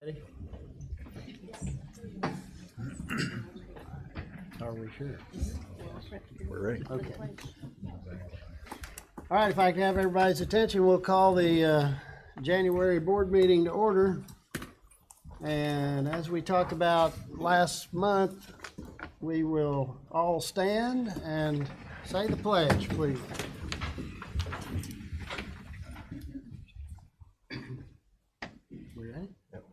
Ready? Are we sure? We're ready. Okay. All right, if I can have everybody's attention, we'll call the January board meeting to order. And as we talked about last month, we will all stand and say the pledge, please. We ready? Yep.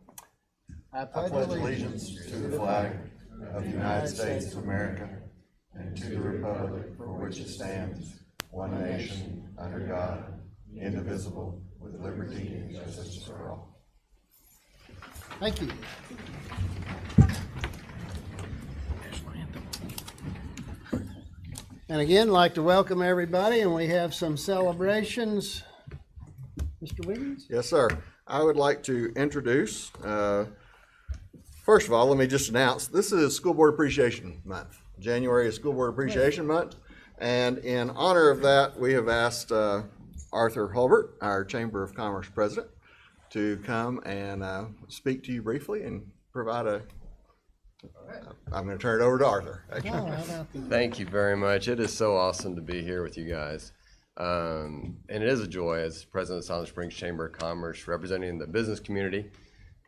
I I pledge pledge allegiance to the flag of the United States of America and to the republic for which it stands, one nation, under God, indivisible, with liberty and justice for all. Thank you. And again, I'd like to welcome everybody, and we have some celebrations. Mr. Wiggins? Yes, sir. I would like to introduce, first of all, let me just announce, this is School Board Appreciation Month. January is School Board Appreciation Month, and in honor of that, we have asked Arthur Hulbert, our Chamber of Commerce president, to come and speak to you briefly and provide I'm going to turn it over to Arthur. Thank you very much. It is so awesome to be here with you guys. And it is a joy as president of Silent Springs Chamber of Commerce, representing the business community,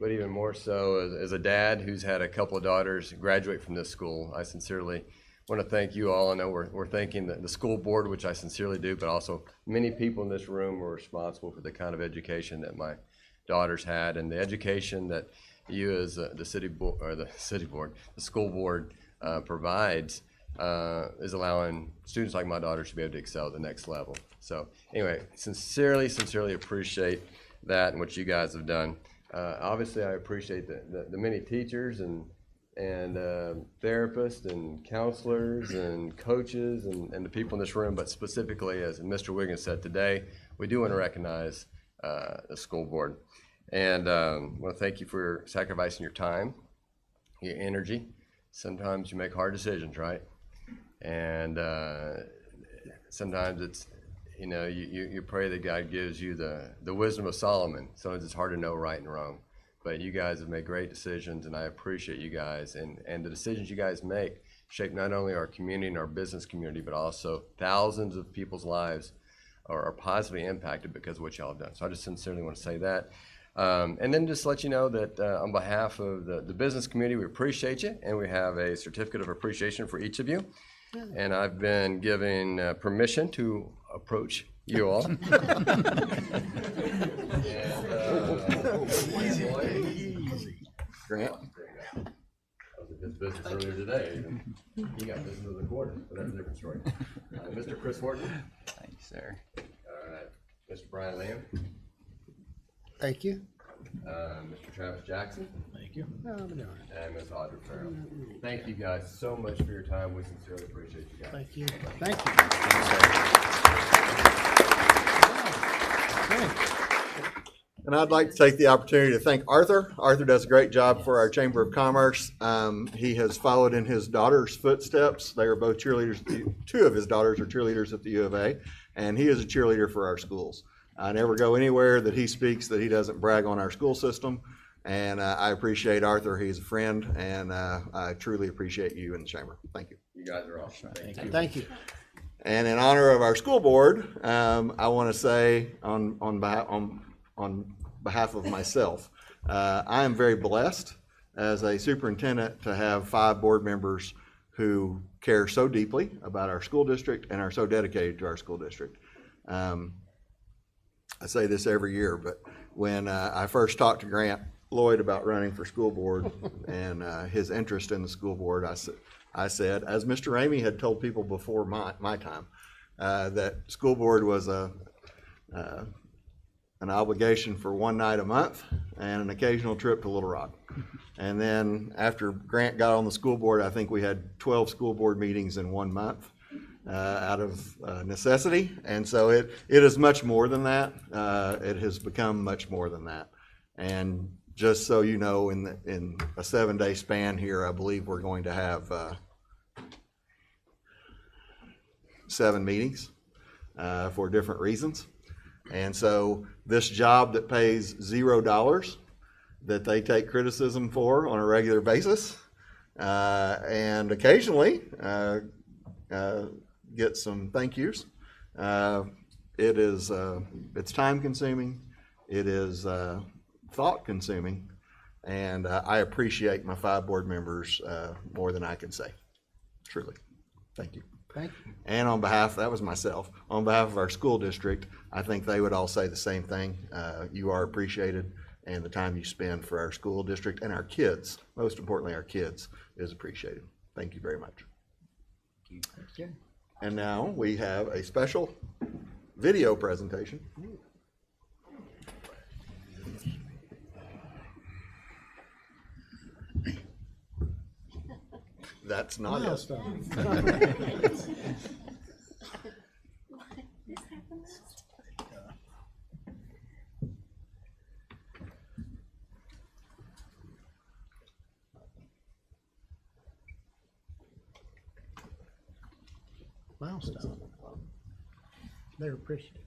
but even more so as a dad who's had a couple of daughters graduate from this school. I sincerely want to thank you all. I know we're thanking the school board, which I sincerely do, but also many people in this room were responsible for the kind of education that my daughters had, and the education that you as the school board provides is allowing students like my daughters to be able to excel at the next level. So anyway, sincerely appreciate that and what you guys have done. Obviously, I appreciate the many teachers and therapists and counselors and coaches and the people in this room, but specifically, as Mr. Wiggins said today, we do want to recognize the school board. And I want to thank you for sacrificing your time, your energy. Sometimes you make hard decisions, right? And sometimes it's, you pray that God gives you the wisdom of Solomon. Sometimes it's hard to know right and wrong. But you guys have made great decisions, and I appreciate you guys. And the decisions you guys make shape not only our community and our business community, but also thousands of people's lives are positively impacted because of what y'all have done. So I just sincerely want to say that. And then just let you know that on behalf of the business community, we appreciate you, and we have a certificate of appreciation for each of you. And I've been given permission to approach you all. Grant? I was at his business earlier today. He got business with the quarter, but that's a different story. Mr. Chris Horton. Thank you, sir. All right. Mr. Brian Lamb. Thank you. Mr. Travis Jackson. Thank you. And Ms. Audrey Farrell. Thank you guys so much for your time. We sincerely appreciate you guys. Thank you. Thank you. And I'd like to take the opportunity to thank Arthur. Arthur does a great job for our Chamber of Commerce. He has followed in his daughter's footsteps. They are both cheerleaders. Two of his daughters are cheerleaders at the U of A, and he is a cheerleader for our schools. I never go anywhere that he speaks that he doesn't brag on our school system, and I appreciate Arthur. He's a friend, and I truly appreciate you in the Chamber. Thank you. You guys are awesome. Thank you. Thank you. And in honor of our school board, I want to say on behalf of myself, I am very blessed as a superintendent to have 5 board members who care so deeply about our school district and are so dedicated to our school district. I say this every year, but when I first talked to Grant Lloyd about running for school board and his interest in the school board, I said, as Mr. Ramey had told people before my time, that school board was an obligation for one night a month and an occasional trip to Little Rock. And then after Grant got on the school board, I think we had 12 school board meetings in 1 month. Out of necessity, and so it is much more than that. It has become much more than that. And just so you know, in a 7-day span here, I believe we're going to have 7 meetings for different reasons. And so this job that pays $0 that they take criticism for on a regular basis, and occasionally get some thank yous. It's time consuming, it is thought consuming, and I appreciate my 5 board members more than I can say. Truly, thank you. Thank you. And on behalf of our school district, I think they would all say the same thing. You are appreciated, and the time you spend for our school district and our kids, most importantly our kids, is appreciated. Thank you very much. Okay. And now we have a special video presentation. That's not it. Milestone. Milestone. They're appreciative.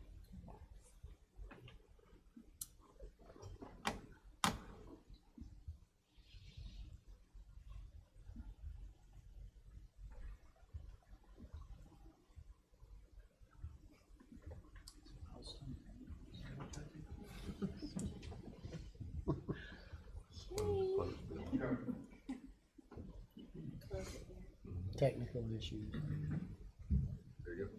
Technical issues. There you go.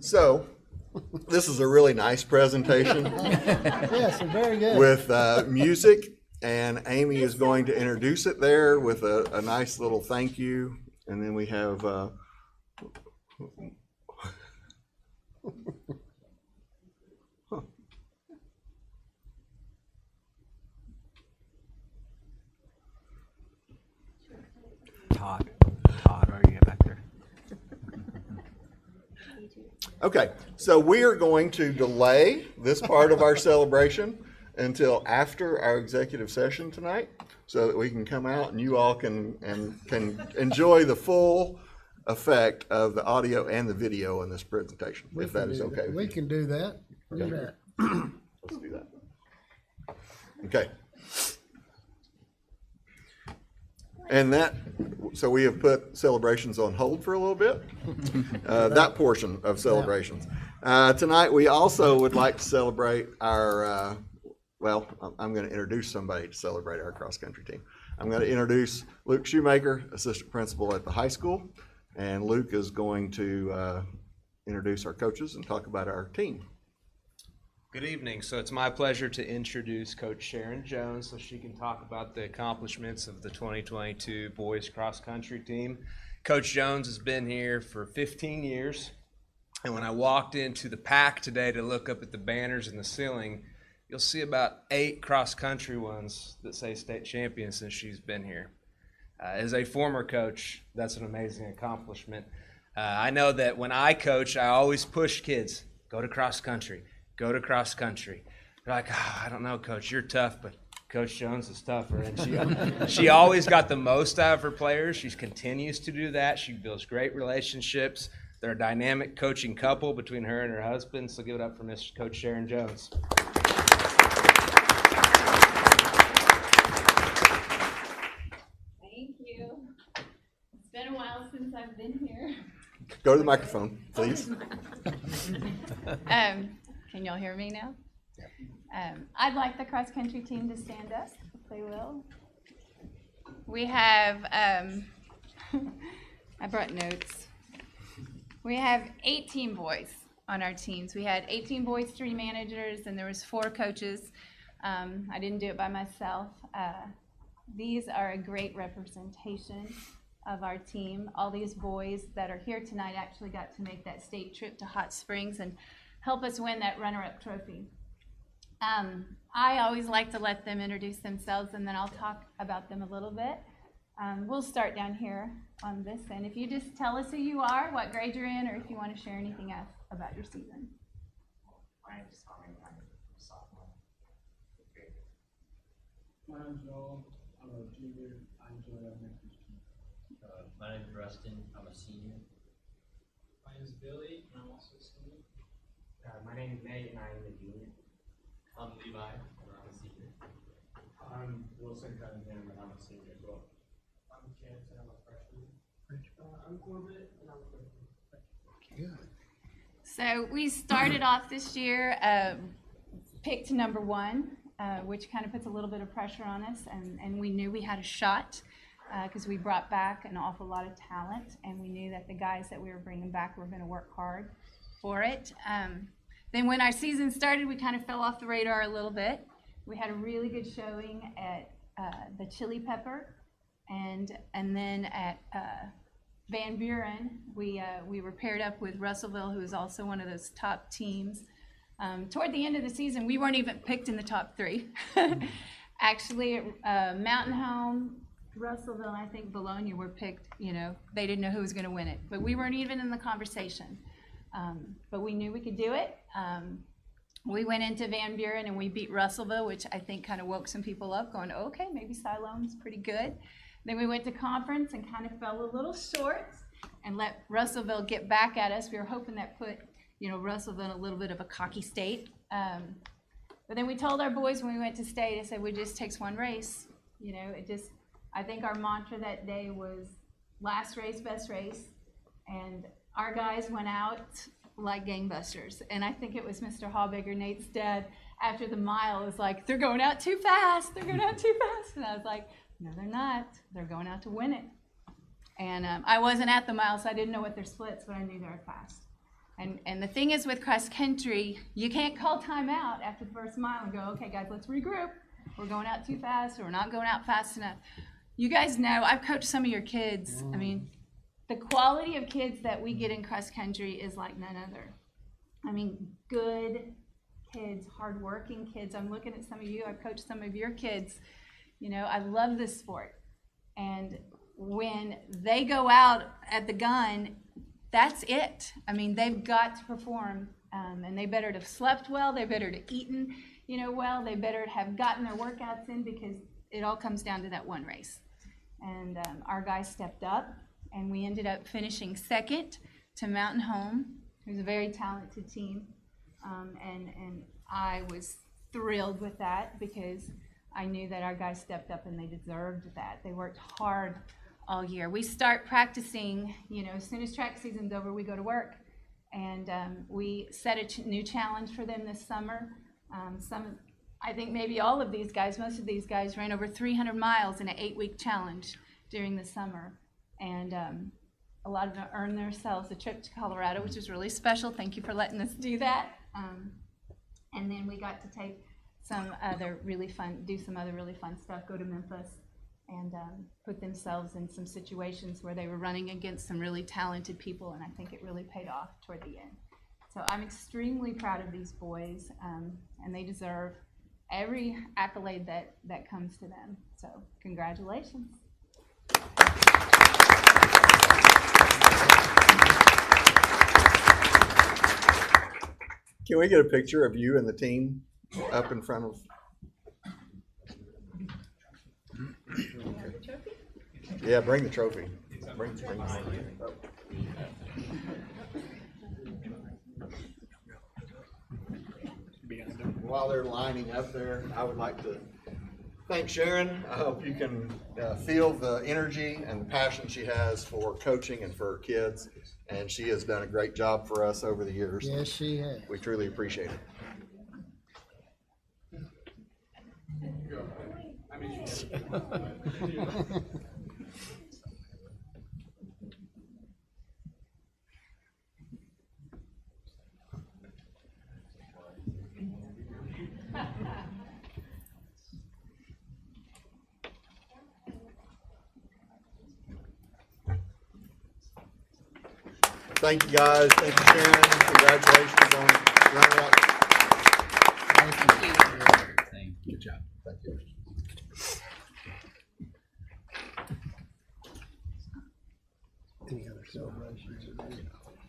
So, this is a really nice presentation Yes, they're very good. with music, and Amy is going to introduce it there with a nice little thank you, and then we have Todd, are you back there? Okay, so we are going to delay this part of our celebration until after our executive session tonight, so that we can come out and you all can enjoy the full effect of the audio and the video in this presentation, if that is okay with We you. can do that. Do Okay. that. Let's do that. Okay. And so we have put celebrations on hold for a little bit, that portion of celebrations. Tonight, we also would like to celebrate our, I'm going to introduce somebody to celebrate our cross-country team. I'm going to introduce Luke Shoemaker, assistant principal at the high school, and Luke is going to introduce our coaches and talk about our team. Good evening. So it's my pleasure to introduce Coach Sharon Jones so she can talk about the accomplishments of the 2022 boys cross country team. Coach Jones has been here for 15 years. And when I walked into the pack today to look up at the banners in the ceiling, you'll see about 8 cross country ones that say state champion since she's been here. As a former coach, that's an amazing accomplishment. I know that when I coach, I always push kids, go to cross country. Go to cross country. They're like, I don't know, Coach, you're tough, but Coach Jones is tougher. And she always got the most out of her players. She continues to do that. She builds great relationships. They're a dynamic coaching couple between her and her husband. So give it up for Miss Coach Sharon Jones. Thank you. It's been a while since I've been here. Go to the microphone, please. Can y'all hear me now? I'd like the cross-country team to stand up, if they will. We have, I brought notes. We have 18 boys on our teams. We had 18 boys, 3 managers, and there was 4 coaches. I didn't do it by myself. These are a great representation of our team. All these boys that are here tonight actually got to make that state trip to Hot Springs and help us win that runner-up trophy. I always like to let them introduce themselves, and then I'll talk about them a little bit. We'll start down here on this end. If you just tell us who you are, what grade you're in, or if you want to share anything else. about your season. My name's Tommy. I'm a sophomore. My name's Noel. I'm a junior. I enjoy elementary school. My name is Rustin. I'm a senior. My name is Billy, and I'm also a senior. My name is Nate, and I'm a junior. I'm Levi, and I'm a senior. I'm Wilson Cunningham, and I'm a senior as well. I'm Chance, and I'm a freshman. I'm Corbett, and I'm a freshman. So we started off this year, picked number 1, which kind of puts a little bit of pressure on us, and we knew we had a shot because we brought back an awful lot of talent, and we knew that the guys that we were bringing back were going to work hard for it. Then when our season started, we kind of fell off the radar a little bit. We had a really good showing at the Chili Pepper, and then at Van Buren, we were paired up with Russellville, who is also one of those top teams. Toward the end of the season, we weren't even picked in the top 3. Actually, Mountain Home, Russellville, and I think Bologna were picked. You know, they didn't know who was going to win it, but we weren't even in the conversation. But we knew we could do it. We went into Van Buren and we beat Russellville, which I think kind of woke some people up, going, okay, maybe Siloam's pretty good. Then we went to conference and kind of fell a little short and let Russellville get back at us. We were hoping that put, you know, Russellville in a little bit of a cocky state. But then we told our boys when we went to state, I said, it just takes one race. You know, I think our mantra that day was last race, best race. And our guys went out like gangbusters. And I think it was Mr. Hallbigger, Nate's dad, after the mile was like, they're going out too fast. They're going out too fast. And I was like, no, they're not. They're going out to win it. And I wasn't at the mile, so I didn't know what their splits, but I knew they were fast. And the thing is with cross country, you can't call timeout after the first mile and go, okay, guys, let's regroup. We're going out too fast, or we're not going out fast enough. You guys know, I've coached some of your kids. I mean, the quality of kids that we get in cross country is like none other. I mean, good kids, hardworking kids. I'm looking at some of you. I've coached some of your kids. You know, I love this sport. And when they go out at the gun, that's it. I mean, they've got to perform, and they better to have slept well. They better to have eaten, you know, well. They better have gotten their workouts in, because it all comes down to that one race. And our guys stepped up, and we ended up finishing second to Mountain Home, who's a very talented team. And I was thrilled with that, because I knew that our guys stepped up and they deserved that. They worked hard all year. We start practicing, you know, as soon as track season's over, we go to work. And we set a new challenge for them this summer. I think maybe all of these guys, most of these guys ran over 300 miles in an 8-week challenge during the summer. And a lot of them earned themselves a trip to Colorado, which was really special. Thank you for letting us do that. And then we got to take some other really fun stuff, go to Memphis, and put themselves in some situations where they were running against some really talented people, and I think it really paid off toward the end. So I'm extremely proud of these boys, and they deserve every accolade that comes to them. So congratulations. Can we get a picture of you and the team up in front of? Yeah, bring the trophy. Bring the trophy. While they're lining up there, I would like to thank Sharon. I hope you can feel the energy and the passion she has for coaching and for her kids. And she has done a great job for us over the years. Yes, she has. We truly appreciate it. Thank you, guys. Thank you, Sharon. Congratulations on running up. Thank you. Good job. Thank you. Any other celebrations?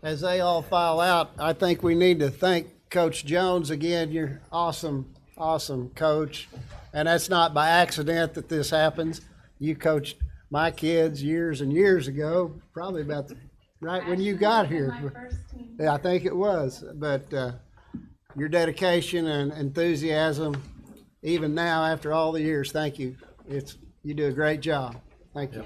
as they all file out, I think we need to thank Coach Jones again. You're awesome, awesome coach. And that's not by accident that this happens. You coached my kids years and years ago, probably about right when you got here. My first team. Yeah, I think it was. But your dedication and enthusiasm, even now after all the years, thank you. You do a great job. Thank you.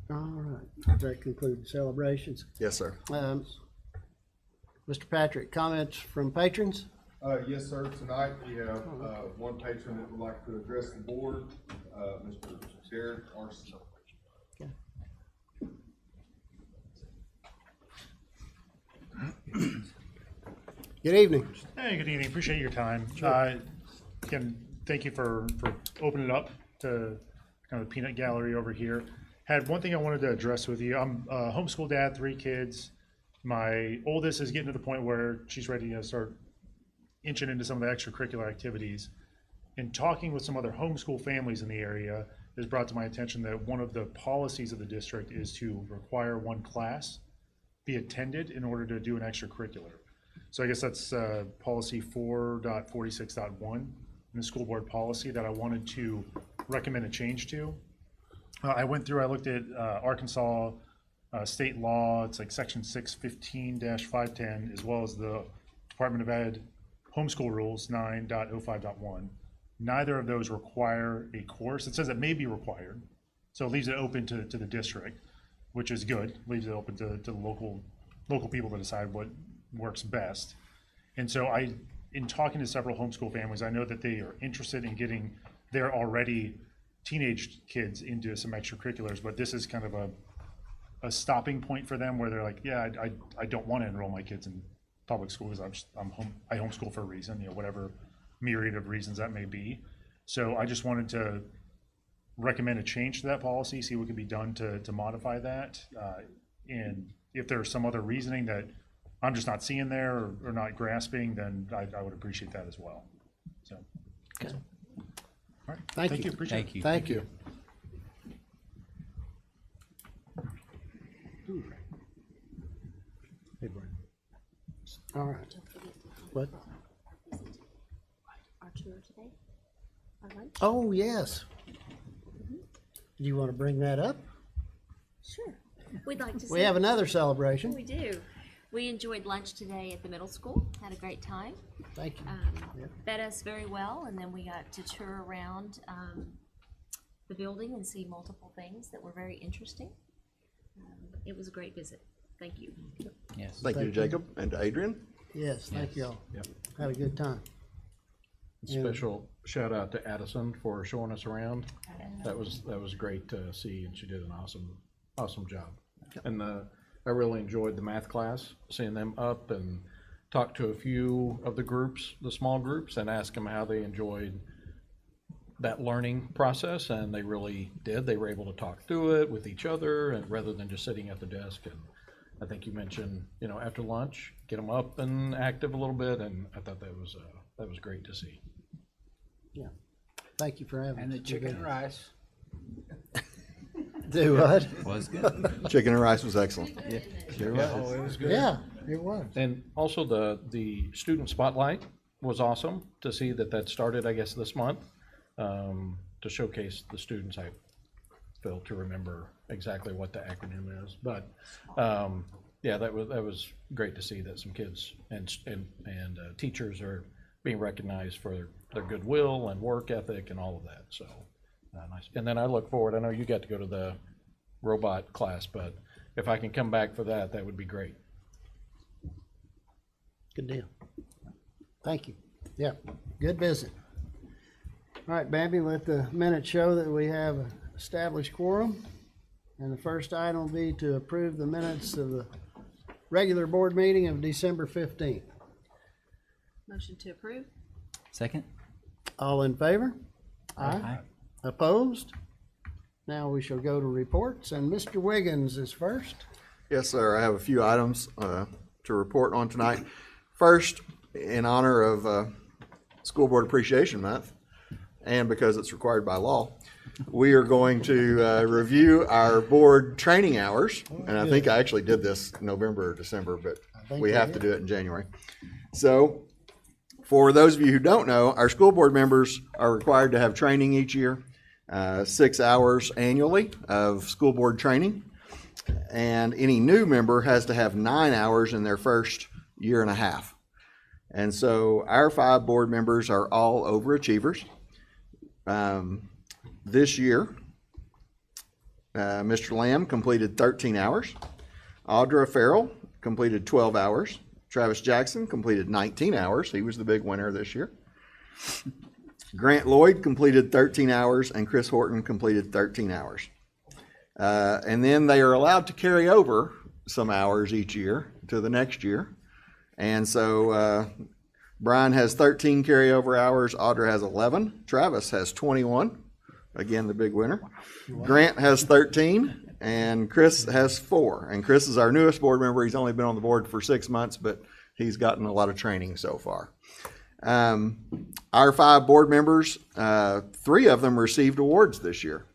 All right, that concludes celebrations. Yes, sir. Mr. Patrick, comments from patrons? Yes, sir. Tonight we have one patron that would like to address the board, Mr. Derek Arson. Good evening. Hey, good evening. Appreciate your time. Again, thank you for opening it up to kind of the peanut gallery over here. Had one thing I wanted to address with you. I'm a homeschool dad, 3 kids. My oldest is getting to the point where she's ready to start inching into some of the extracurricular activities. And talking with some other homeschool families in the area has brought to my attention that one of the policies of the district is to require one class be attended in order to do an extracurricular. So I guess that's policy 4.46.1 in the school board policy that I wanted to recommend a change to. I looked at Arkansas state law. It's like section 615-510, as well as the Department of Ed homeschool rules 9.05.1. Neither of those require a course. It says it may be required, so it leaves it open to the district, which is good. Leaves it open to the local people to decide what works best. And so in talking to several homeschool families, I know that they are interested in getting their already teenage kids into some extracurriculars, but this is kind of a stopping point for them where they're like, yeah, I don't want to enroll my kids in public school because I homeschool for a reason, whatever myriad of reasons that may be. So I just wanted to recommend a change to that policy, see what can be done to modify that. And if there's some other reasoning that I'm just not seeing there or not grasping, then I would appreciate that as well. So, Okay. all right. Thank you. Appreciate it. Thank you. Hey, Brian. All right. What? Our tour today, our lunch. Oh, yes. Do you want to bring that up? Sure. We'd like to see. We have another celebration. We do. We enjoyed lunch today at the middle school. Had a great time. Thank you. Yep. Fed us very well, and then we got to tour around the building and see multiple things that were very interesting. It was a great visit. Thank you. Yes. Thank you, Jacob, and to Adrian. Yes, thank you all. Yep. Had a good time. Special shout out to Addison for showing us around. That was great to see, and she did an awesome job. And I really enjoyed the math class, seeing them up and talked to a few of the groups, the small groups, and asked them how they enjoyed that learning process, and they really did. They were able to talk through it with each other, and rather than just sitting at the desk. And I think you mentioned, after lunch, get them up and active a little bit, and I thought that was great to see. Yeah. Thank you for having us. And the chicken and rice Do what? was good. Chicken and rice was excellent. Yeah, sure was. Oh, it was good. Yeah, it was. And also the student spotlight was awesome to see that started, I guess, this month, to showcase the students. I failed to remember exactly what the acronym is, but yeah, that was great to see that some kids and teachers are being recognized for their goodwill and work ethic and all of that. So nice. And then I look forward. I know you got to go to the robot class, but if I can come back for that, that would be great. Good deal. Thank you. Yeah, good visit. All right, Bambi, let the minutes show that we have an established quorum. And the first item will be to approve the minutes of the regular board meeting of December 15th. Motion to approve. Second? All in favor? Aye. Opposed? Now we shall go to reports, and Mr. Wiggins is first. Yes, sir. I have a few items to report on tonight. First, in honor of School Board Appreciation Month, and because it's required by law, we are going to review our board training hours. And I think I actually did this November or December, but we have to do it in January. So for those of you who don't know, our school board members are required to have training each year, 6 hours annually of school board training. And any new member has to have 9 hours in their first year and a half. And so our 5 board members are all overachievers. This year, Mr. Lamb completed 13 hours. Audra Farrell completed 12 hours. Travis Jackson completed 19 hours. He was the big winner this year. Grant Lloyd completed 13 hours, and Chris Horton completed 13 hours. And then they are allowed to carry over some hours each year to the next year. And so Brian has 13 carryover hours. Audra has 11. Travis has 21. Again, the big winner. Grant has 13, and Chris has 4. And Chris is our newest board member. He's only been on the board for 6 months, but he's gotten a lot of training so far. Our 5 board members, 3 of them received awards this year.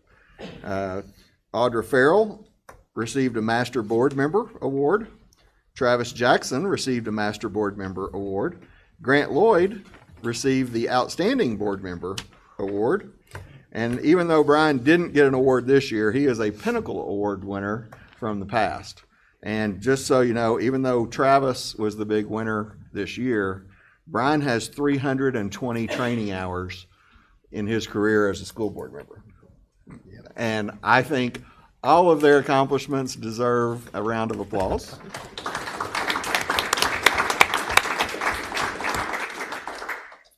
Audra Farrell received a Master Board Member Award. Travis Jackson received a Master Board Member Award. Grant Lloyd received the Outstanding Board Member Award. And even though Brian didn't get an award this year, he is a Pinnacle Award winner from the past. And just so you know, even though Travis was the big winner this year, Brian has 320 training hours in his career as a school board member. And I think all of their accomplishments deserve a round of applause.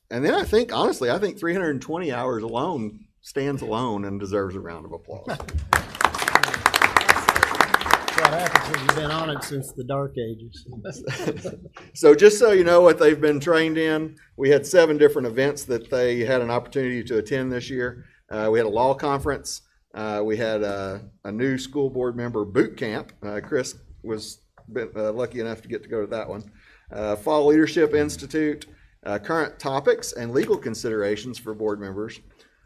And then I think, honestly, I think 320 hours alone stands alone and deserves a round of applause. That's what happens when you've been on it since the dark ages. So just so you know what they've been trained in, we had 7 different events that they had an opportunity to attend this year. We had a law conference. We had a new school board member boot camp. Chris was lucky enough to get to go to that one. Fall Leadership Institute, current topics and legal considerations for board members,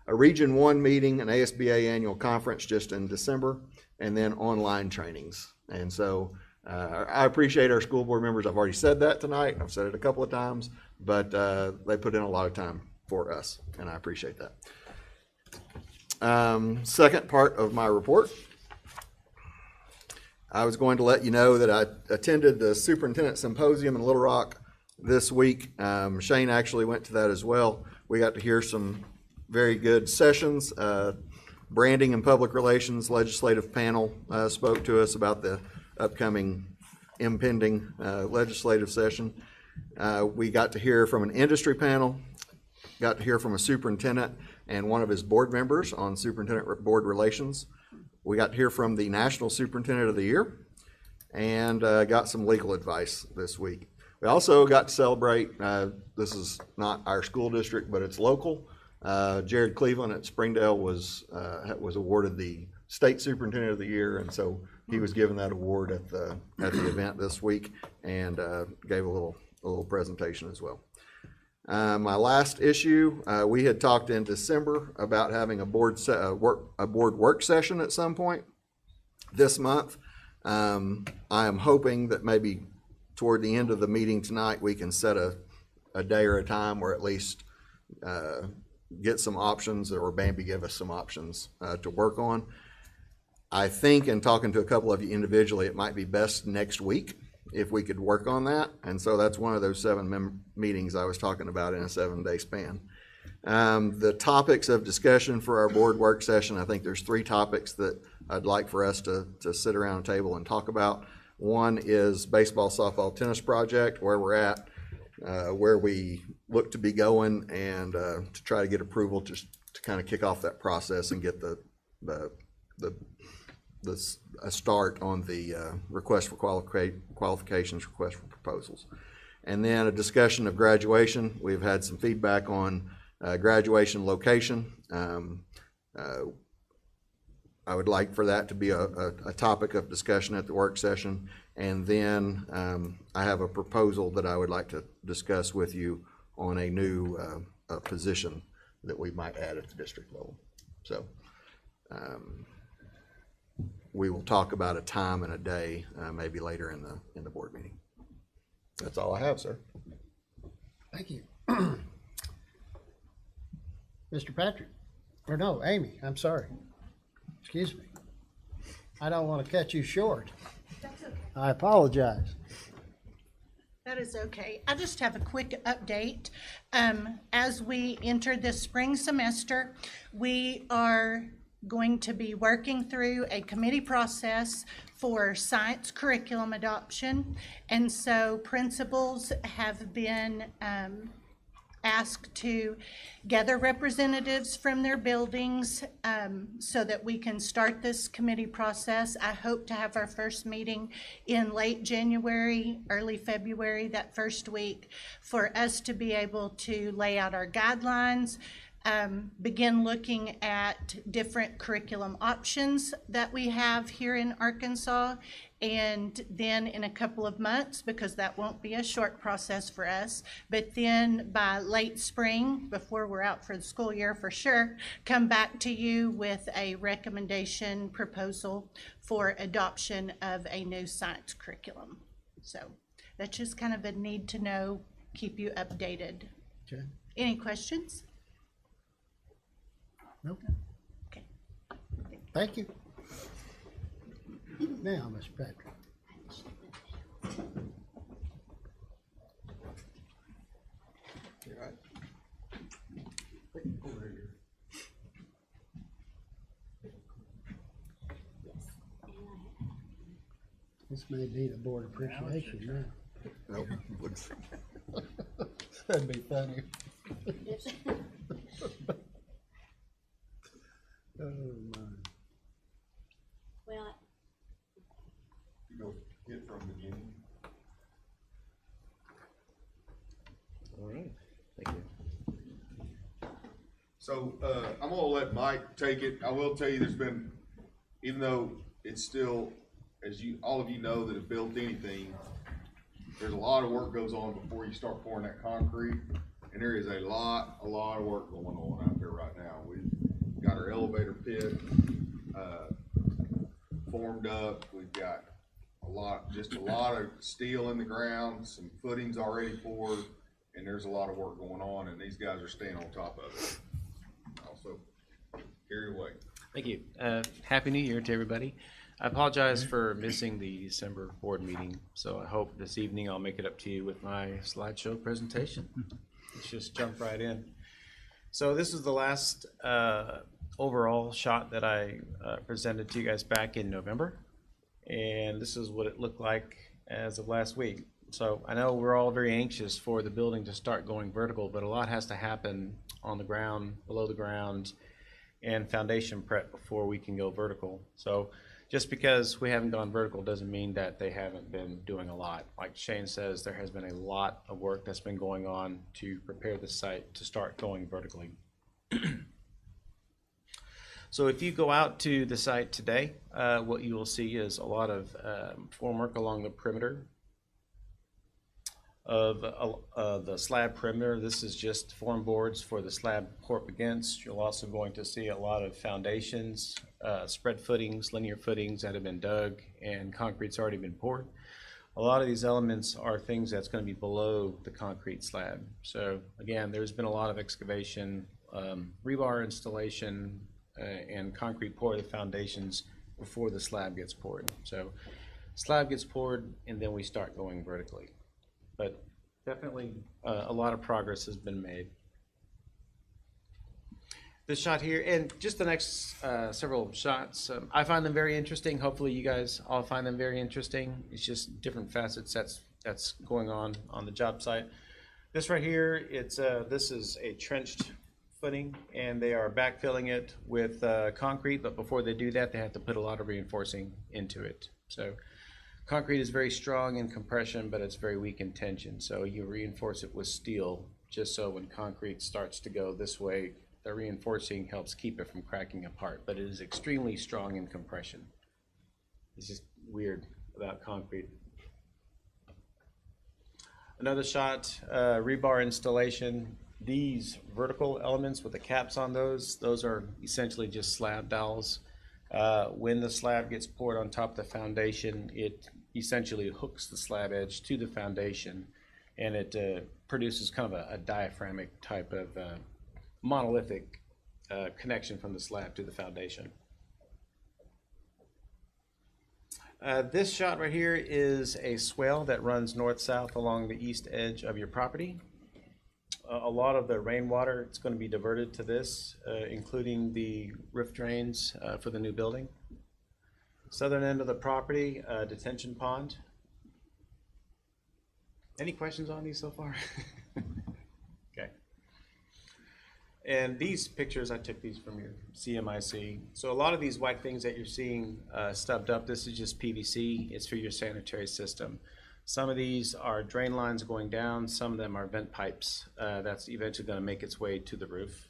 a Region 1 meeting, an ASBA annual conference just in December, and then online trainings. And so I appreciate our school board members. I've already said that tonight. I've said it a couple of times, but they put in a lot of time for us, and I appreciate that. Second part of my report, I was going to let you know that I attended the Superintendent Symposium in Little Rock this week. Shane actually went to that as well. We got to hear some very good sessions. Branding and Public Relations Legislative Panel spoke to us about the upcoming impending legislative session. We got to hear from an industry panel, got to hear from a superintendent and one of his board members on superintendent board relations. We got to hear from the National Superintendent of the Year and got some legal advice this week. We also got to celebrate, this is not our school district, but it's local. Jared Cleveland at Springdale was awarded the State Superintendent of the Year, and so he was given that award at the event this week and gave a little presentation as well. My last issue, we had talked in December about having a board work session at some point this month. I am hoping that maybe toward the end of the meeting tonight we can set a day or a time, or at least get some options, or Bambi give us some options to work on. I think, in talking to a couple of you individually, it might be best next week if we could work on that. And so that's one of those 7 meetings I was talking about in a 7-day span. The topics of discussion for our board work session, I think there's 3 topics that I'd like for us to sit around a table and talk about. One is baseball, softball, tennis project, where we're at, where we look to be going, and to try to get approval to kind of kick off that process and get a start on the request for qualifications, request for proposals. And then a discussion of graduation. We've had some feedback on graduation location. I would like for that to be a topic of discussion at the work session. And then I have a proposal that I would like to discuss with you on a new position that we might add at the district level. So we will talk about a time and a day, maybe later in the board meeting. That's all I have, sir. Thank you. Mr. Patrick, or no, Amy, I'm sorry. Excuse me. I don't want to cut you short. That's okay. I apologize. That is okay. I just have a quick update. As we enter the spring semester, we are going to be working through a committee process for science curriculum adoption. And so principals have been asked to gather representatives from their buildings so that we can start this committee process. I hope to have our first meeting in late January, early February, that first week, for us to be able to lay out our guidelines, begin looking at different curriculum options that we have here in Arkansas. And then in a couple of months, because that won't be a short process for us, but then by late spring, before we're out for the school year for sure, come back to you with a recommendation proposal for adoption of a new science curriculum. So that's just kind of a need to know, keep you updated. Okay. Any questions? Nope. Okay. Thank you. Now, Mr. Patrick. This may be the board appreciation now. Nope. Looks- That'd be funny. Oh, my. Well, Go get from the beginning. All right, thank you. So, I'm gonna let Mike take it. I will tell you, there's been, even though it's still, as you, all of you know that have built anything, there's a lot of work goes on before you start pouring that concrete. And there is a lot of work going on out there right now. We've got our elevator pit, formed up. We've got just a lot of steel in the ground, some footings already poured, and there's a lot of work going on, and these guys are staying on top of it. Also, carry away. Thank you. Happy New Year to everybody. I apologize for missing the December board meeting, so I hope this evening I'll make it up to you with my slideshow presentation. Let's just jump right in. So this is the last overall shot that I presented to you guys back in November, and this is what it looked like as of last week. So I know we're all very anxious for the building to start going vertical, but a lot has to happen on the ground, below the ground, and foundation prep before we can go vertical. So just because we haven't gone vertical doesn't mean that they haven't been doing a lot. Like Shane says, there has been a lot of work that's been going on to prepare the site to start going vertically. So if you go out to the site today, what you will see is a lot of formwork along the perimeter of the slab perimeter. This is just form boards for the slab pour up against. You're also going to see a lot of foundations, spread footings, linear footings that have been dug, and concrete's already been poured. A lot of these elements are things that's going to be below the concrete slab. So again, there's been a lot of excavation, rebar installation, and concrete pour the foundations before the slab gets poured. So slab gets poured and then we start going vertically. But definitely a lot of progress has been made. This shot here, and just the next several shots, I find them very interesting. Hopefully you guys all find them very interesting. It's just different facets that's going on the job site. This right here, this is a trenched footing, and they are backfilling it with concrete, but before they do that, they have to put a lot of reinforcing into it. So concrete is very strong in compression, but it's very weak in tension. So you reinforce it with steel, just so when concrete starts to go this way, the reinforcing helps keep it from cracking apart, but it is extremely strong in compression. It's just weird about concrete. Another shot, rebar installation. these vertical elements with the caps on those are essentially just slab dowels. When the slab gets poured on top of the foundation, it essentially hooks the slab edge to the foundation, and it produces kind of a diaphragmic type of monolithic connection from the slab to the foundation. This shot right here is a swale that runs north-south along the east edge of your property. A lot of the rainwater is going to be diverted to this, including the roof drains for the new building. Southern end of the property, detention pond. Any questions on these so far? Okay. And these pictures, I took these from your CMIC. So a lot of these white things that you're seeing stubbed up, this is just PVC. It's for your sanitary system. Some of these are drain lines going down. Some of them are vent pipes. That's eventually going to make its way to the roof.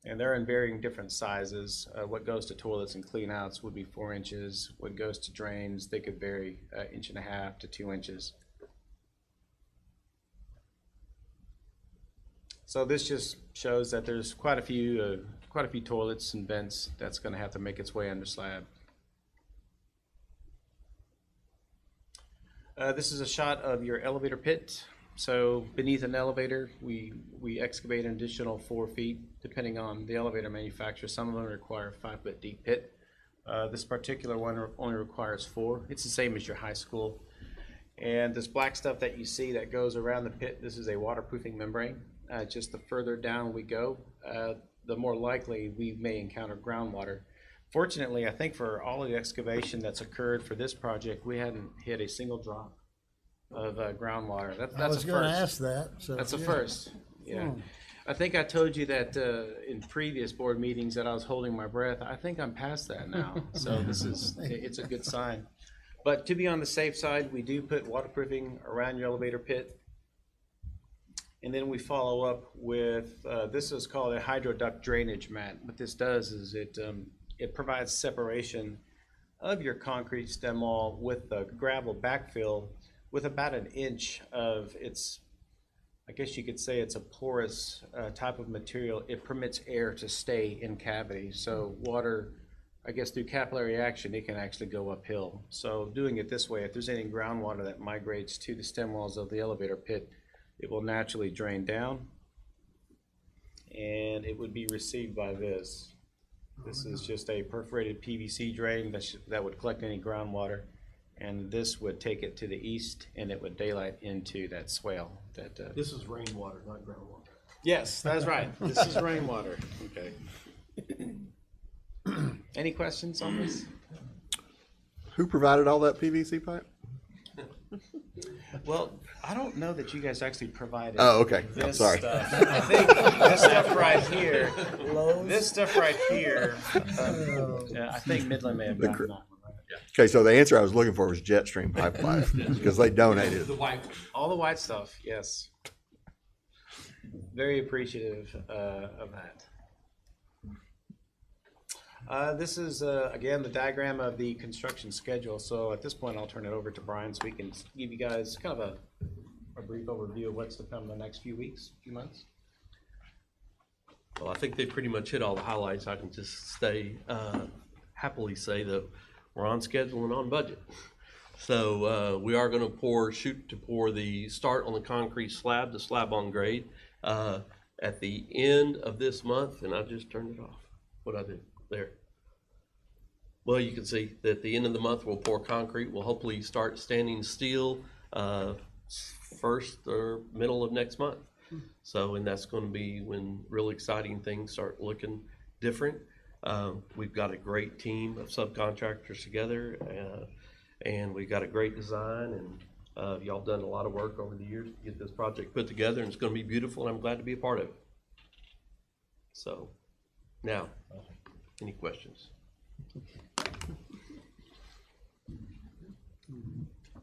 And they're in varying different sizes. What goes to toilets and cleanouts would be 4 inches. What goes to drains, they could vary 1.5 inches to 2 inches. So this just shows that there's quite a few toilets and vents that's going to have to make its way under slab. This is a shot of your elevator pit. So beneath an elevator, we excavate an additional 4 feet, depending on the elevator manufacturer. Some of them require a 5-foot deep pit. This particular one only requires 4. It's the same as your high school. And this black stuff that you see that goes around the pit, this is a waterproofing membrane. Just the further down we go, the more likely we may encounter groundwater. Fortunately, I think for all of the excavation that's occurred for this project, we hadn't hit a single drop of groundwater. That's I was going to ask that. So that's a yeah. first. Yeah. I think I told you that in previous board meetings that I was holding my breath. I think I'm past that now. So it's a good sign. But to be on the safe side, we do put waterproofing around your elevator pit. And then we follow up with, this is called a hydroduct drainage mat. What this does is it provides separation of your concrete stem wall with the gravel backfill with about 1 inch of its, I guess you could say it's a porous type of material. It permits air to stay in cavity. So water, I guess through capillary action, it can actually go uphill. So doing it this way, if there's any groundwater that migrates to the stem walls of the elevator pit, it will naturally drain down, and it would be received by this. This is just a perforated PVC drain that would collect any groundwater, and this would take it to the east, and it would daylight into that swale. This is rainwater, not groundwater. Yes, that's right. This is rainwater. Okay. Any questions on this? Who provided all that PVC pipe? Well, I don't know that you guys actually provided. Oh, okay. This Sorry. Stuff. I think this stuff right here. This stuff right here. I think Midland may have gotten that one. Right? Okay, so the answer I was looking for was Jetstream pipeline because they donated. All the white stuff, yes. Very appreciative of that. This is, again, the diagram of the construction schedule. So at this point, I'll turn it over to Brian so we can give you guys kind of a brief overview of what's to come in the next few weeks, few months. Well, I think they pretty much hit all the highlights. I can just happily say that we're on schedule and on budget. So we are going to shoot to pour the start on the concrete slab, the slab on grade, at the end of this month. And I just turned it off. What I did there. Well, you can see that at the end of the month we'll pour concrete. We'll hopefully start standing steel first or middle of next month. So, and that's going to be when really exciting things start looking different. We've got a great team of subcontractors together, and we've got a great design, and y'all done a lot of work over the years to get this project put together, and it's going to be beautiful, and I'm glad to be a part of it. So, now, any questions?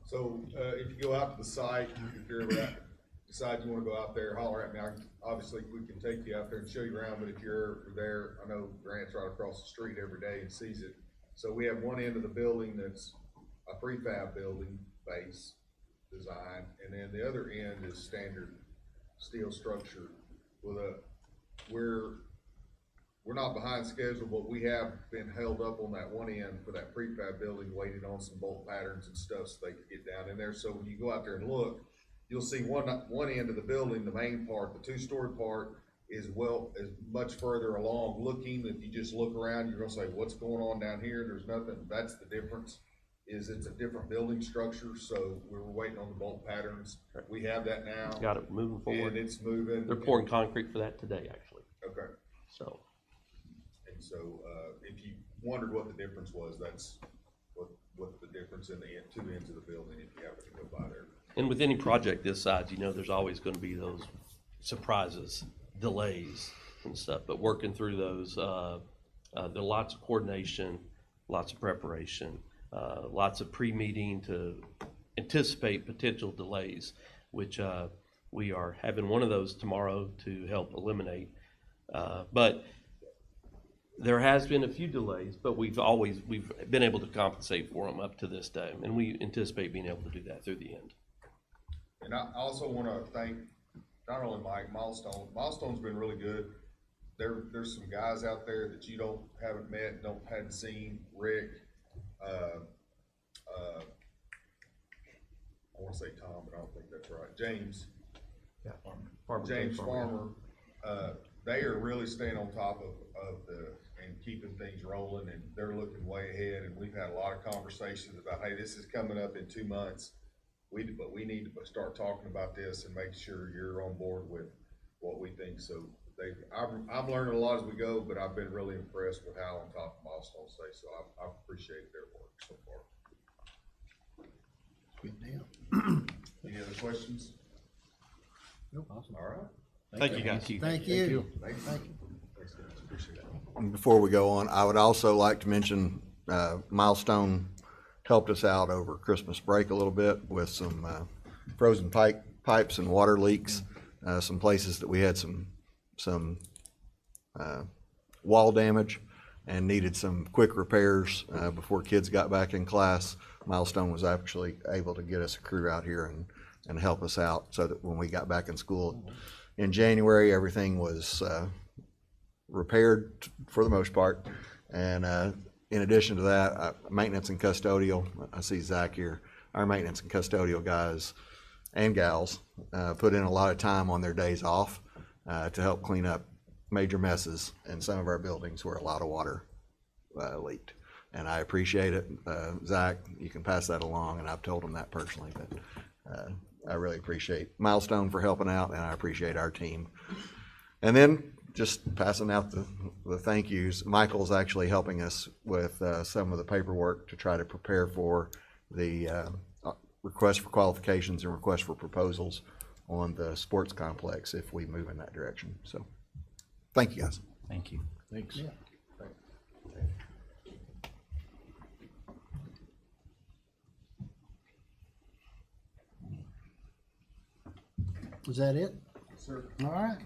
So if you go out to the site, if you're ever decide you want to go out there, holler at me. Obviously, we can take you out there and show you around, but if you're there, I know Grant's right across the street every day and sees it. So we have one end of the building that's a prefab building base design, and then the other end is standard steel structure with we're not behind schedule, but we have been held up on that one end for that prefab building, waiting on some bolt patterns and stuff so they could get down in there. So when you go out there and look, you'll see one end of the building, the main part, the 2-story part, is much further along looking. If you just look around, you're gonna say, what's going on down here? There's nothing. That's the difference, is it's a different building structure. So we were waiting on the bolt patterns. We have that now. Got it moving forward. And it's moving. They're pouring concrete for that today, actually. Okay. So. And so, if you wondered what the difference was, that's what the difference in the two ends of the building, if you happen to go by there. And with any project this size, you know, there's always going to be those surprises, delays and stuff, but working through those, there are lots of coordination, lots of preparation, lots of pre-meeting to anticipate potential delays, which we are having one of those tomorrow to help eliminate. But there has been a few delays, but we've been able to compensate for them up to this day, and we anticipate being able to do that through the end. And I also want to thank not only Mike, Milestone. Milestone's been really good. There's some guys out there that you haven't met, hadn't seen. Rick, I want to say Tom, but I don't think that's right. James. Yeah, James Farmer. They are really staying on top of and keeping things rolling, and they're looking way ahead. And we've had a lot of conversations about, hey, this is coming up in 2 months. But we need to start talking about this and make sure you're on board with what we think. So I'm learning a lot as we go, but I've been really impressed with how on top of Milestone stay. So I appreciate their work so far. Good deal. Any other questions? Nope. Awesome. All right. Thank you, guys. Thank you. Thanks, guys. Appreciate it. Before we go on, I would also like to mention Milestone helped us out over Christmas break a little bit with some frozen pipes and water leaks. Some places that we had some wall damage and needed some quick repairs before kids got back in class. Milestone was actually able to get us a crew out here and help us out so that when we got back in school in January, everything was repaired for the most part. And in addition to that, maintenance and custodial, I see Zach here, our maintenance and custodial guys and gals put in a lot of time on their days off to help clean up major messes in some of our buildings where a lot of water leaked. And I appreciate it. Zach, you can pass that along, and I've told him that personally, but I really appreciate Milestone for helping out, and I appreciate our team. And then just passing out the thank yous. Michael's actually helping us with some of the paperwork to try to prepare for the request for qualifications and request for proposals on the sports complex if we move in that direction. So thank you, guys. Thank you. Thanks. Yeah. Is that it? Sir. All right.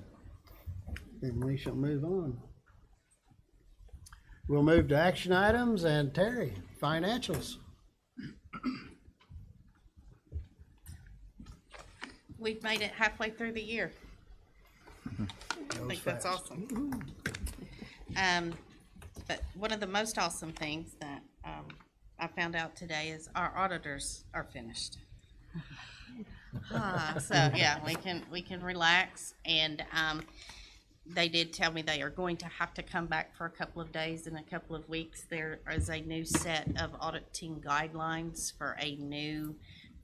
Then we shall move on. We'll move to action items, and Terry, financials. We've made it halfway through the year. I think that's awesome. But one of the most awesome things that I found out today is our auditors are finished. So yeah, we can relax, and they did tell me they are going to have to come back for a couple of days. In a couple of weeks, there is a new set of auditing guidelines for a new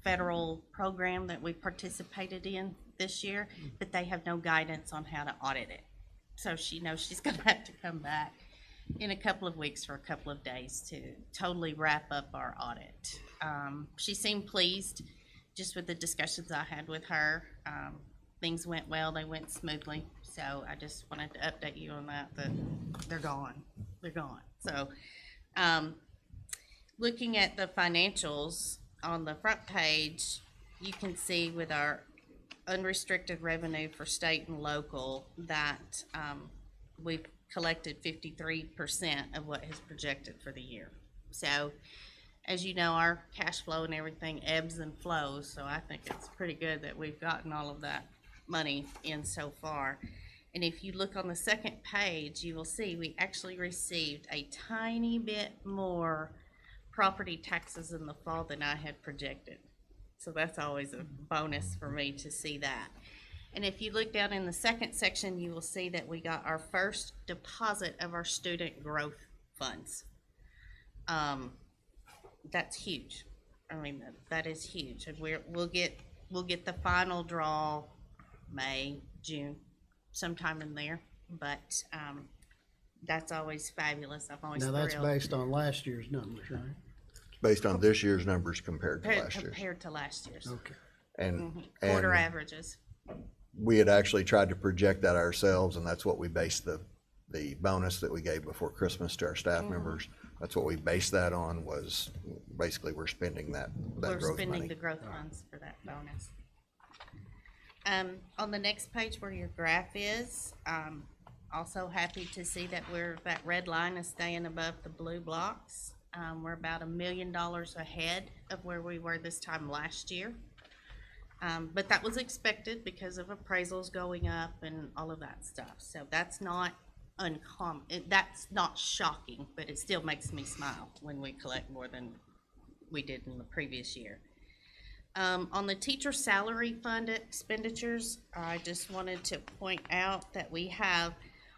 federal program that we participated in this year, but they have no guidance on how to audit it. So she knows she's going to have to come back in a couple of weeks for a couple of days to totally wrap up our audit. She seemed pleased just with the discussions I had with her. Things went well, they went smoothly. So I just wanted to update you on that they're gone. They're gone. So looking at the financials on the front page, you can see with our unrestricted revenue for state and local that we've collected 53% of what is projected for the year. So as you know, our cash flow and everything ebbs and flows, so I think it's pretty good that we've gotten all of that money in so far. And if you look on the second page, you will see we actually received a tiny bit more property taxes in the fall than I had projected. So that's always a bonus for me to see that. And if you look down in the second section, you will see that we got our first deposit of our student growth funds. That's huge. I mean, that is huge. And we'll get the final draw May, June, sometime in there. But that's always fabulous. I'm always Now, that's thrilled. based on last year's numbers, right? It's based on this year's numbers compared to last year's. Compared to last year's. Okay. And, Quarter and averages. we had actually tried to project that ourselves, and that's what we based the bonus that we gave before Christmas to our staff members. That's what we based that on, was basically we're spending that We're growth spending money. the growth funds for that bonus. On the next page where your graph is, also happy to see that that red line is staying above the blue blocks. We're about $1 million ahead of where we were this time last year. But that was expected because of appraisals going up and all of that stuff. So that's not uncommon. That's not shocking, but it still makes me smile when we collect more than we did in the previous year. On the teacher salary fund expenditures, I just wanted to point out that we have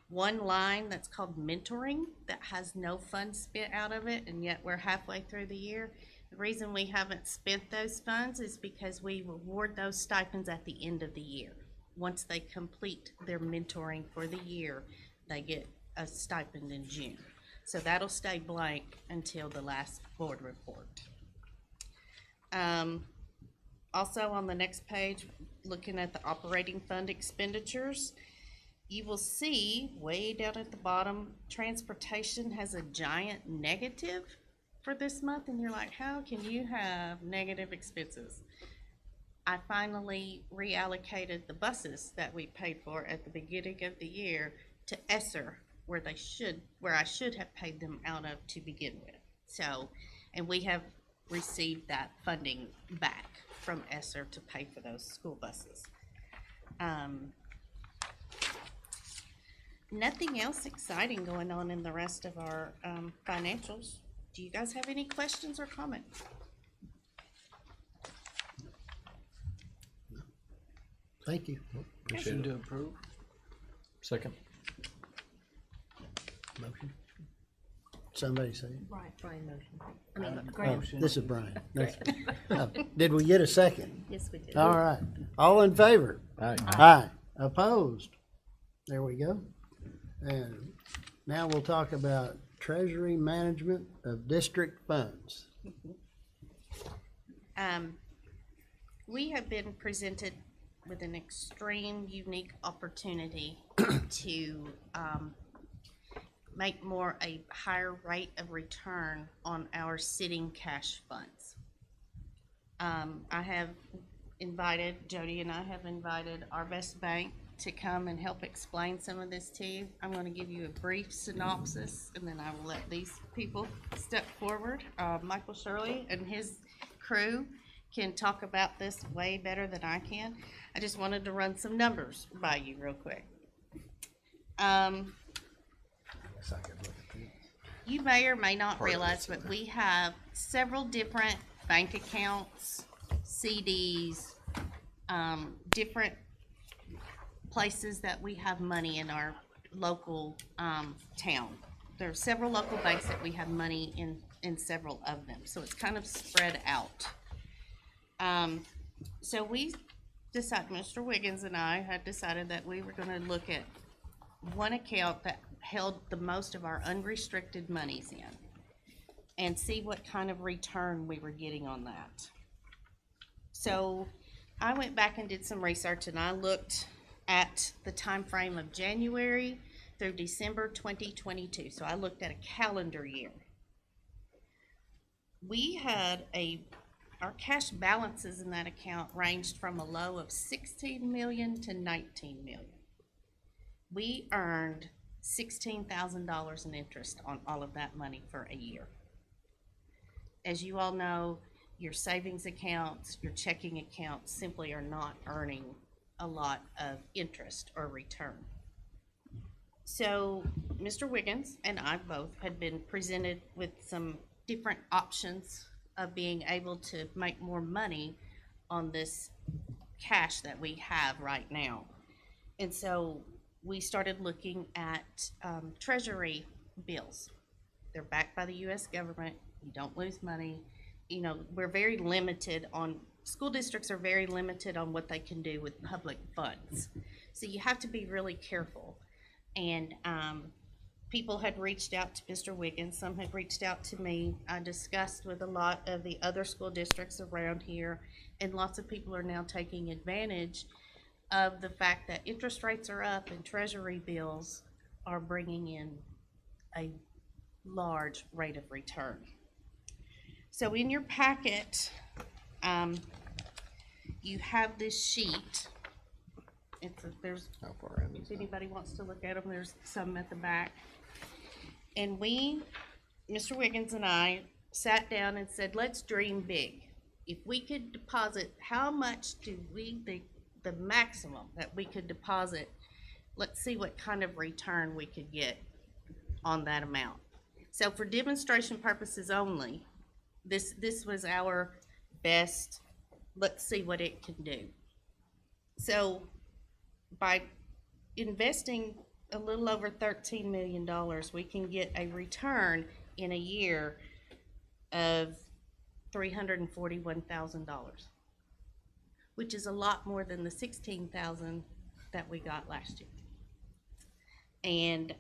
one line that's called mentoring that has no funds spent out of it, and yet we're halfway through the year. The reason we haven't spent those funds is because we reward those stipends at the end of the year. Once they complete their mentoring for the year, they get a stipend in June. So that'll stay blank until the last board report. Also on the next page, looking at the operating fund expenditures, you will see way down at the bottom, transportation has a giant negative for this month, and you're like, how can you have negative expenses? I finally reallocated the buses that we paid for at the beginning of the year to ESSER, where I should have paid them out of to begin with. So, and we have received that funding back from ESSER to pay for those school buses. Nothing else exciting going on in the rest of our financials. Do you guys have any questions or comments? Thank you. Motion to approve. Second. Motion. Somebody say it. Brian motion. This is Brian. Did we get a second? Yes, we did. All right. All in favor? Aye. Aye. Opposed? There we go. And now we'll talk about treasury management of district funds. We have been presented with an extreme unique opportunity to make more a higher rate of return on our sitting cash funds. I have invited, Jody and I have invited our best bank to come and help explain some of this to you. I'm going to give you a brief synopsis, and then I will let these people step forward. Michael Shirley and his crew can talk about this way better than I can. I just wanted to run some numbers by you real quick. You may or may not realize, but we have several different bank accounts, CDs, different places that we have money in our local town. There are several local banks that we have money in several of them, so it's kind of spread out. So we decided, Mr. Wiggins and I had decided that we were going to look at one account that held the most of our unrestricted monies in and see what kind of return we were getting on that. So I went back and did some research, and I looked at the time frame of January through December 2022. So I looked at a calendar year. We had our cash balances in that account ranged from a low of 16 million to 19 million. We earned $16,000 in interest on all of that money for a year. As you all know, your savings accounts, your checking accounts simply are not earning a lot of interest or return. So Mr. Wiggins and I both had been presented with some different options of being able to make more money on this cash that we have right now. And so we started looking at treasury bills. They're backed by the U.S. government. You don't lose money. You know, we're very limited on, school districts are very limited on what they can do with public funds. So you have to be really careful. And people had reached out to Mr. Wiggins. Some had reached out to me. I discussed with a lot of the other school districts around here, and lots of people are now taking advantage of the fact that interest rates are up and treasury bills are bringing in a large rate of return. So in your packet, you have this sheet. There's, How far in if is that? anybody wants to look at them, there's some at the back. And Mr. Wiggins and I sat down and said, let's dream big. If we could deposit, how much do we think the maximum that we could deposit? Let's see what kind of return we could get on that amount. So for demonstration purposes only, this was our best, let's see what it can do. So by investing a little over $13 million, we can get a return in a year of $341,000, which is a lot more than the $16,000 that we got last year. And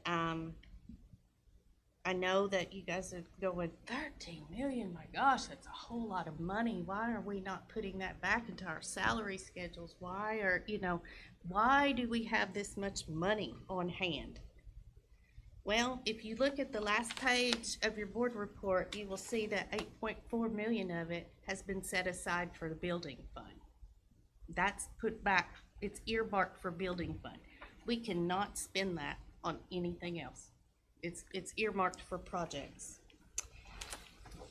I know that you guys are going, 13 million, my gosh, that's a whole lot of money. Why are we not putting that back into our salary schedules? Why do we have this much money on hand? Well, if you look at the last page of your board report, you will see that 8.4 million of it has been set aside for the building fund. That's put back, it's earmarked for building fund. We cannot spend that on anything else. It's earmarked for projects.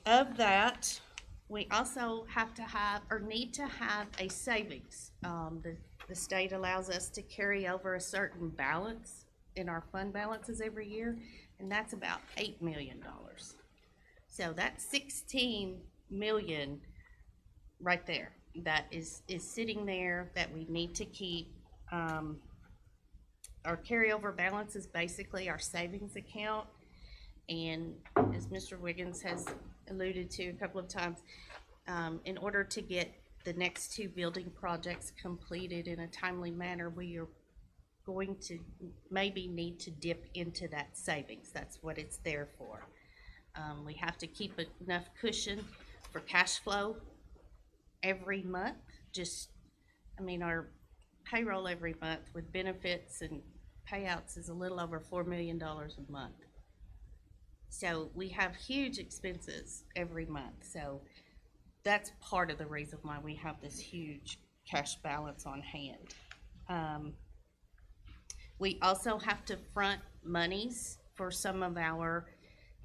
Of that, we also have to have, or need to have, a savings. The state allows us to carry over a certain balance in our fund balances every year, and that's about $8 million. So that's 16 million right there that is sitting there that we need to keep. Our carryover balance is basically our savings account, and as Mr. Wiggins has alluded to a couple of times, in order to get the next two building projects completed in a timely manner, we are going to maybe need to dip into that savings. That's what it's there for. We have to keep enough cushion for cash flow every month. Our payroll every month with benefits and payouts is a little over $4 million a month. So we have huge expenses every month. So that's part of the reason why we have this huge cash balance on hand. We also have to front monies for some of our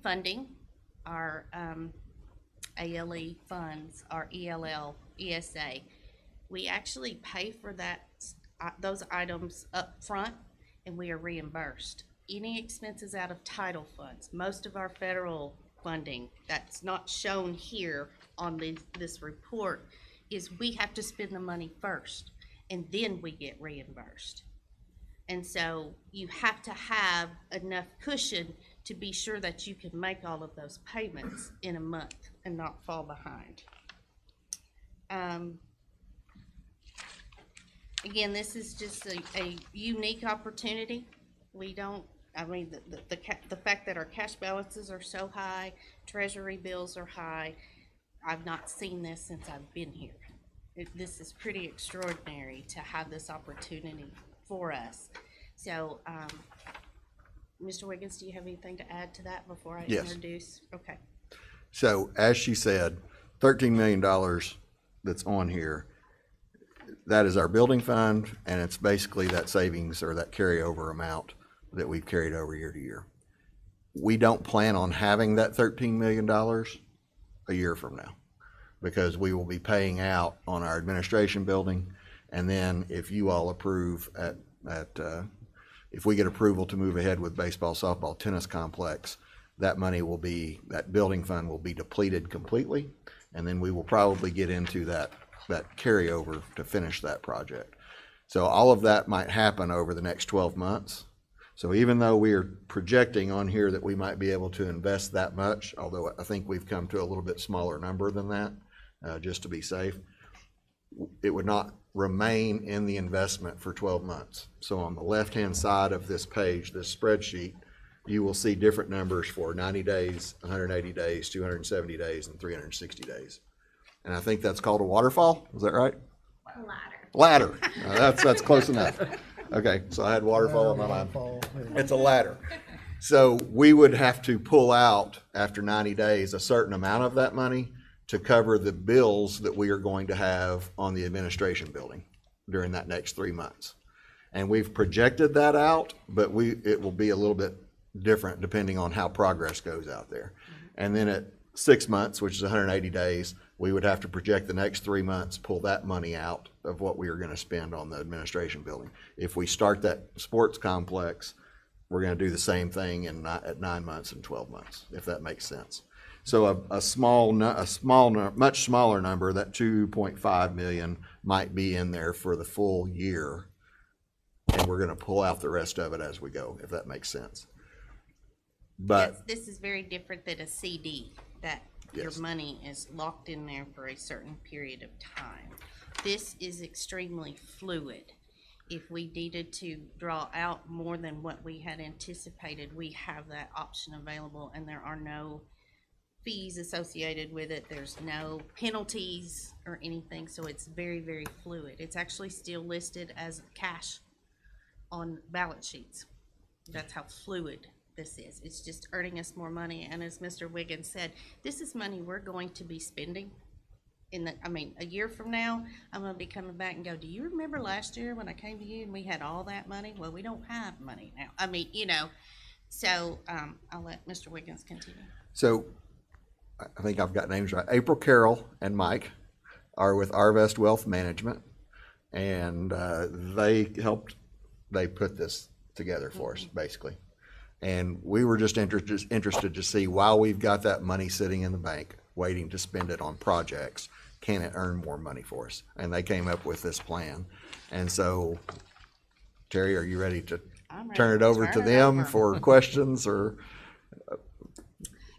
funding, our ALE funds, our ELL, ESA. We actually pay for those items up front, and we are reimbursed. Any expenses out of title funds, most of our federal funding that's not shown here on this report, is we have to spend the money first, and then we get reimbursed. And so you have to have enough cushion to be sure that you can make all of those payments in a month and not fall behind. Again, this is just a unique opportunity. The fact that our cash balances are so high, treasury bills are high, I've not seen this since I've been here. This is pretty extraordinary to have this opportunity for us. So, Mr. Wiggins, do you have anything to add to that before I introduce? Okay. So as she said, $13 million that's on here, that is our building fund, and it's basically that savings or that carryover amount that we've carried over year to year. We don't plan on having that $13 million a year from now, because we will be paying out on our administration building, and then if you all approve at if we get approval to move ahead with baseball, softball, tennis complex, that money will be, that building fund will be depleted completely. And then we will probably get into that carryover to finish that project. So all of that might happen over the next 12 months. So even though we are projecting on here that we might be able to invest that much, although I think we've come to a little bit smaller number than that, just to be safe, it would not remain in the investment for 12 months. So on the left-hand side of this page, this spreadsheet, you will see different numbers for 90 days, 180 days, 270 days, and 360 days. And I think that's called a waterfall. Is that right? Ladder. That's close enough. Okay, so I had waterfall on my mind. It's a ladder. So we would have to pull out after 90 days a certain amount of that money to cover the bills that we are going to have on the administration building during that next 3 months. And we've projected that out, but it will be a little bit different depending on how progress goes out there. And then at 6 months, which is 180 days, we would have to project the next 3 months, pull that money out of what we are going to spend on the administration building. If we start that sports complex, we're going to do the same thing at 9 months and 12 months, if that makes sense. So much smaller number, that 2.5 million might be in there for the full year, and we're going to pull out the rest of it as we go, if that makes sense. But Yes, this is very different than a CD, that your money is locked in there for a certain period of time. This is extremely fluid. If we needed to draw out more than what we had anticipated, we have that option available, and there are no fees associated with it. There's no penalties or anything, so it's very, very fluid. It's actually still listed as cash on balance sheets. That's how fluid this is. It's just earning us more money, and as Mr. Wiggins said, this is money we're going to be spending a year from now. I'm going to be coming back and go, do you remember last year when I came to you and we had all that money? Well, we don't have money now. So I'll let Mr. Wiggins continue. so I think I've got names right. April Carroll and Mike are with Arvest Wealth Management, and they put this together for us, basically. And we were just interested to see, while we've got that money sitting in the bank, waiting to spend it on projects, can it earn more money for us? And they came up with this plan. And so, Terry, are you ready to turn it over to them for questions or?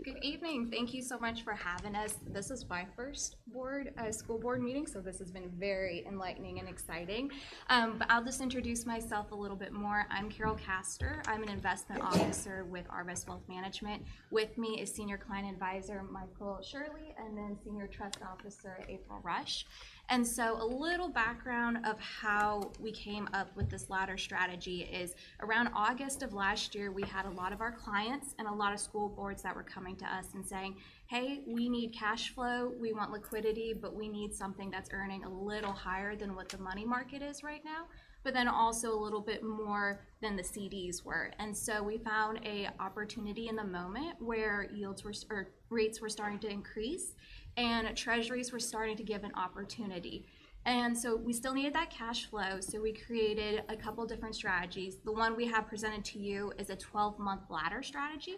Good evening. Thank you so much for having us. This is my first school board meeting, so this has been very enlightening and exciting. But I'll just introduce myself a little bit more. I'm Carol Castor. I'm an investment officer with Arvest Wealth Management. With me is Senior Client Advisor Michael Shirley, and then Senior Trust Officer April Rush. And so a little background of how we came up with this ladder strategy is around August of last year, we had a lot of our clients and a lot of school boards that were coming to us and saying, hey, we need cash flow, we want liquidity, but we need something that's earning a little higher than what the money market is right now, but then also a little bit more than the CDs were. And so we found a opportunity in the moment where rates were starting to increase and treasuries were starting to give an opportunity. And so we still needed that cash flow, so we created a couple different strategies. The one we have presented to you is a 12-month ladder strategy.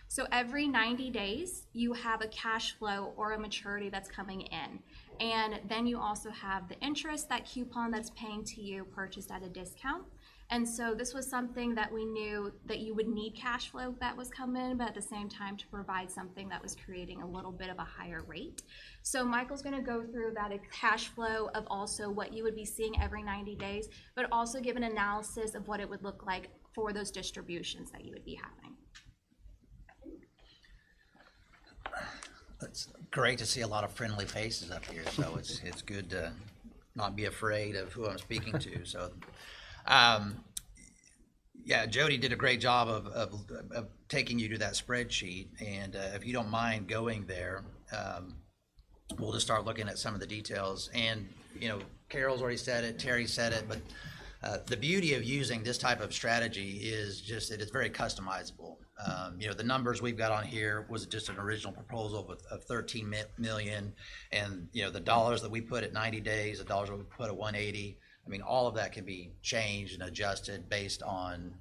So every 90 days, you have a cash flow or a maturity that's coming in. And then you also have the interest, that coupon that's paying to you, purchased at a discount. And so this was something that we knew that you would need cash flow that was coming, but at the same time to provide something that was creating a little bit of a higher rate. So Michael's gonna go through that cash flow of also what you would be seeing every 90 days, but also give an analysis of what it would look like for those distributions that you would be having. It's great to see a lot of friendly faces up here, so it's good to not be afraid of who I'm speaking to. So, yeah, Jody did a great job of taking you to that spreadsheet, and if you don't mind going there, we'll just start looking at some of the details. And Carol's already said it, Terry said it, but the beauty of using this type of strategy is just that it's very customizable. The numbers we've got on here was just an original proposal of 13 million, and the dollars that we put at 90 days, the dollars that we put at 180. I mean, all of that can be changed and adjusted based on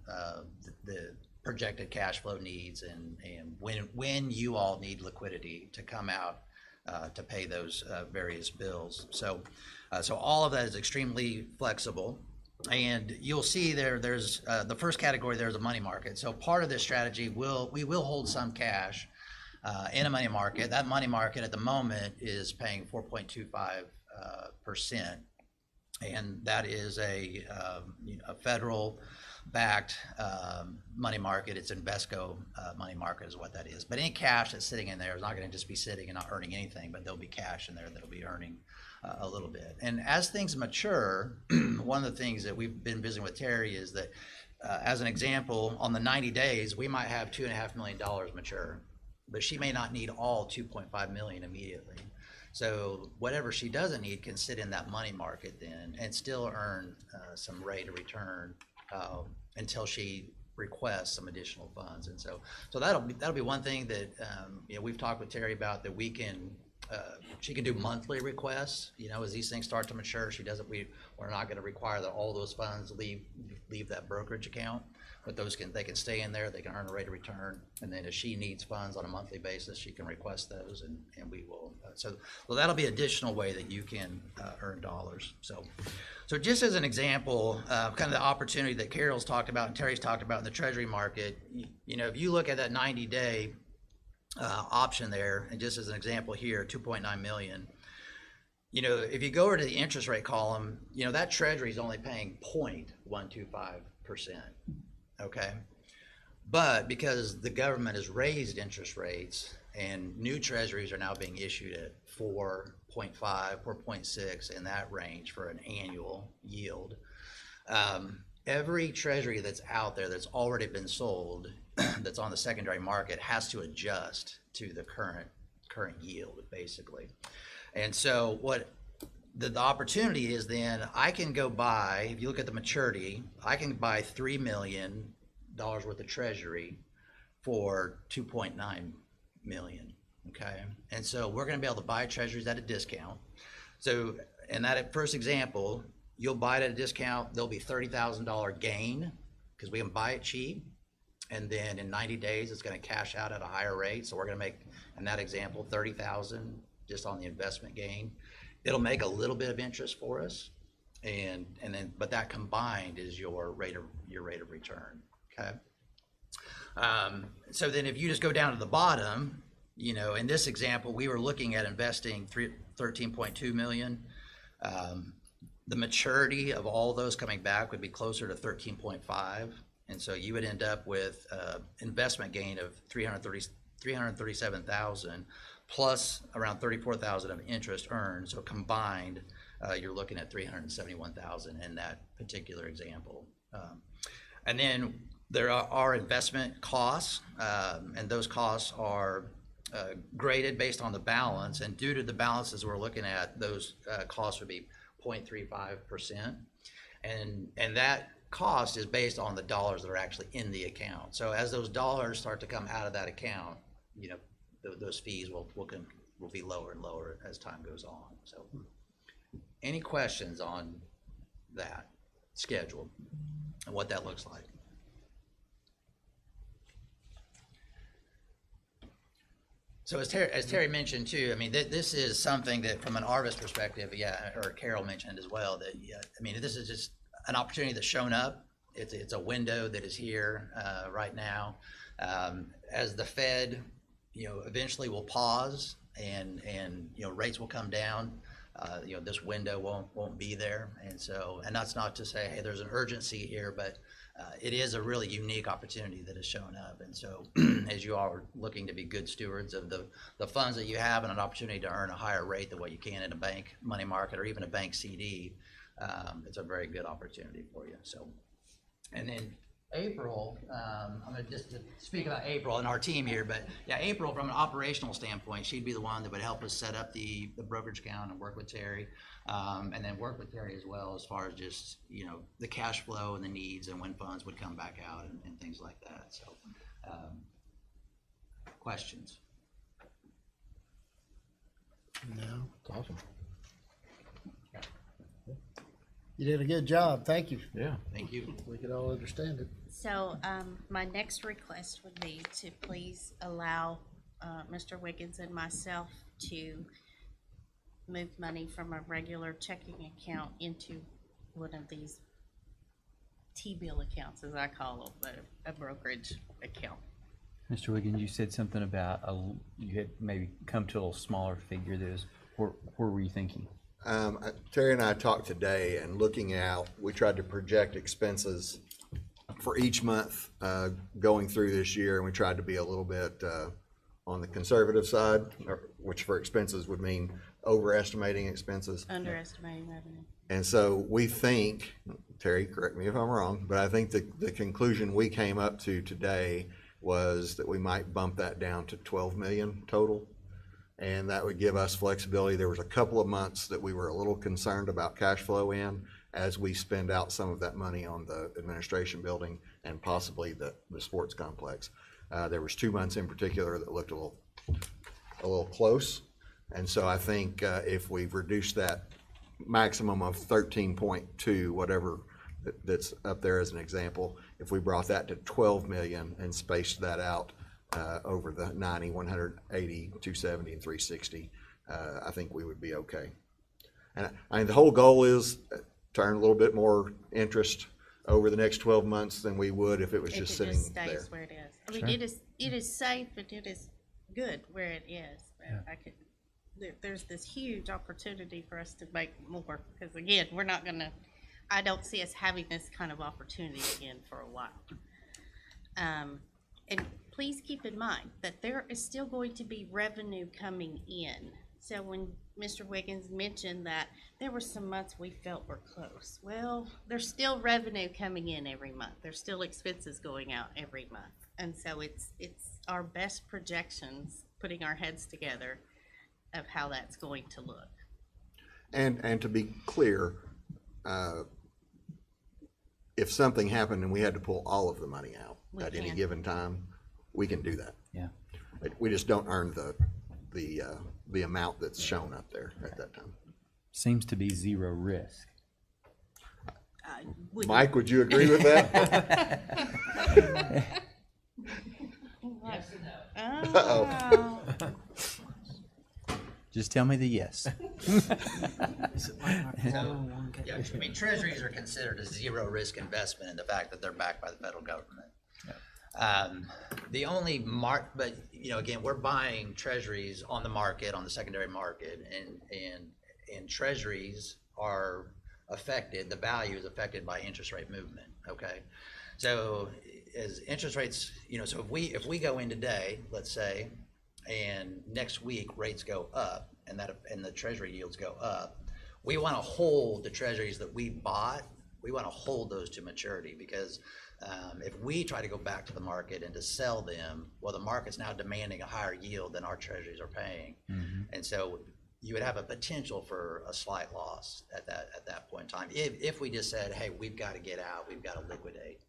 the projected cash flow needs and when you all need liquidity to come out to pay those various bills. So all of that is extremely flexible. And you'll see there's the first category there is a money market. So part of this strategy we will hold some cash in a money market. That money market at the moment is paying 4.25%, and that is a federal backed money market. It's Invesco money market is what that is. But any cash that's sitting in there is not going to just be sitting and not earning anything, but there'll be cash in there that'll be earning a little bit. And as things mature, one of the things that we've been visiting with Terry is that as an example, on the 90 days, we might have $2.5 million mature, but she may not need all 2.5 million immediately. So whatever she doesn't need can sit in that money market then and still earn some rate of return until she requests some additional funds. And so that'll be one thing that we've talked with Terry about, that we can she can do monthly requests. As these things start to mature, we're not going to require that all those funds leave that brokerage account, but they can stay in there. They can earn a rate of return, and then if she needs funds on a monthly basis, she can request those, and we will. So that'll be additional way that you can earn dollars. So just as an example, kind of the opportunity that Carol's talked about and Terry's talked about in the Treasury market, if you look at that 90-day option there, and just as an example here, 2.9 million. If you go over to the interest rate column, that Treasury is only paying 0.125%. Okay, but because the government has raised interest rates and new Treasuries are now being issued at 4.5, 4.6 in that range for an annual yield. Every Treasury that's out there that's already been sold, that's on the secondary market, has to adjust to the current yield, basically. And so what the opportunity is, then I can go buy, if you look at the maturity, I can buy $3 million worth of Treasury for 2.9 million. Okay, and so we're going to be able to buy Treasuries at a discount. So in that first example, you'll buy it at a discount. There'll be $30,000 gain because we can buy it cheap, and then in 90 days it's going to cash out at a higher rate. So we're going to make, in that example, $30,000 just on the investment gain. It'll make a little bit of interest for us, and then but that combined is your rate of return. Okay. So then if you just go down to the bottom, in this example, we were looking at investing 13.2 million. The maturity of all those coming back would be closer to 13.5, and so you would end up with investment gain of 337,000 plus around 34,000 of interest earned. So combined, you're looking at 371,000 in that particular example. And then there are investment costs, and those costs are graded based on the balance. And due to the balances we're looking at, those costs would be 0.35%. And that cost is based on the dollars that are actually in the account. So as those dollars start to come out of that account, those fees will be lower and lower as time goes on. So any questions on that schedule and what that looks like? So as Terry mentioned too, I mean, this is something that from an Arvis perspective, or Carol mentioned as well, that, I mean, this is just an opportunity that's shown up. It's a window that is here right now. As the Fed, eventually will pause and rates will come down, this window won't be there. And that's not to say, hey, there's an urgency here, but it is a really unique opportunity that has shown up. And so as you all are looking to be good stewards of the funds that you have and an opportunity to earn a higher rate than what you can in a bank money market or even a bank CD, it's a very good opportunity for you. So, and then April, I'm going to just speak about April and our team here, but April, from an operational standpoint, she'd be the one that would help us set up the brokerage account and work with Terry, and then work with Terry as well as far as just, the cash flow and the needs and when funds would come back out and things like that. So, questions? No. It's awesome. You did a good job. Thank you. Yeah. Thank you. We could all understand it. So, my next request would be to please allow, Mr. Wiggins and myself to move money from a regular checking account into one of these T-bill accounts, as I call them, a brokerage account. Mr. Wiggins, you said something about you had maybe come to a little smaller figure. Where were you thinking? Terry and I talked today, and looking out, we tried to project expenses for each month going through this year, and we tried to be a little bit on the conservative side, which for expenses would mean overestimating expenses. Underestimating revenue. And so we think, Terry, correct me if I'm wrong, but I think the conclusion we came up to today was that we might bump that down to 12 million total. And that would give us flexibility. There was a couple of months that we were a little concerned about cash flow in as we spend out some of that money on the administration building and possibly the sports complex. There was 2 months in particular that looked a little close. And so I think if we've reduced that maximum of 13.2, whatever that's up there as an example, if we brought that to 12 million and spaced that out over the 90, 180, 270, and 360, I think we would be okay. And I mean, the whole goal is to earn a little bit more interest over the next 12 months than we would if it was just sitting there. It just stays where it is. I mean, it is safe, but it is good where it is. Yeah. There's this huge opportunity for us to make more, because again, I don't see us having this kind of opportunity again for a while. And please keep in mind that there is still going to be revenue coming in. So when Mr. Wiggins mentioned that there were some months we felt were close, well, there's still revenue coming in every month. There's still expenses going out every month. And so it's our best projections, putting our heads together, of how that's going to look. And to be clear, if something happened and we had to pull all of the money out at any given time, we can do that. Yeah. We just don't earn the amount that's shown up there at that time. Seems to be zero risk. Mike, would you agree with that? Yes and no. Uh-oh. Just tell me the yes. Yeah, I mean, treasuries are considered a zero risk investment in the fact that they're backed by the federal government. The only but again, we're buying treasuries on the market, on the secondary market, and treasuries are affected, the value is affected by interest rate movement. Okay, so as interest rates, so if we go in today, let's say, and next week rates go up and the treasury yields go up, we want to hold the treasuries that we bought. We want to hold those to maturity, because if we try to go back to the market and to sell them, well, the market's now demanding a higher yield than our treasuries are paying. Mm-hmm. And so you would have a potential for a slight loss at that point in time if we just said, hey, we've got to get out, we've got to liquidate.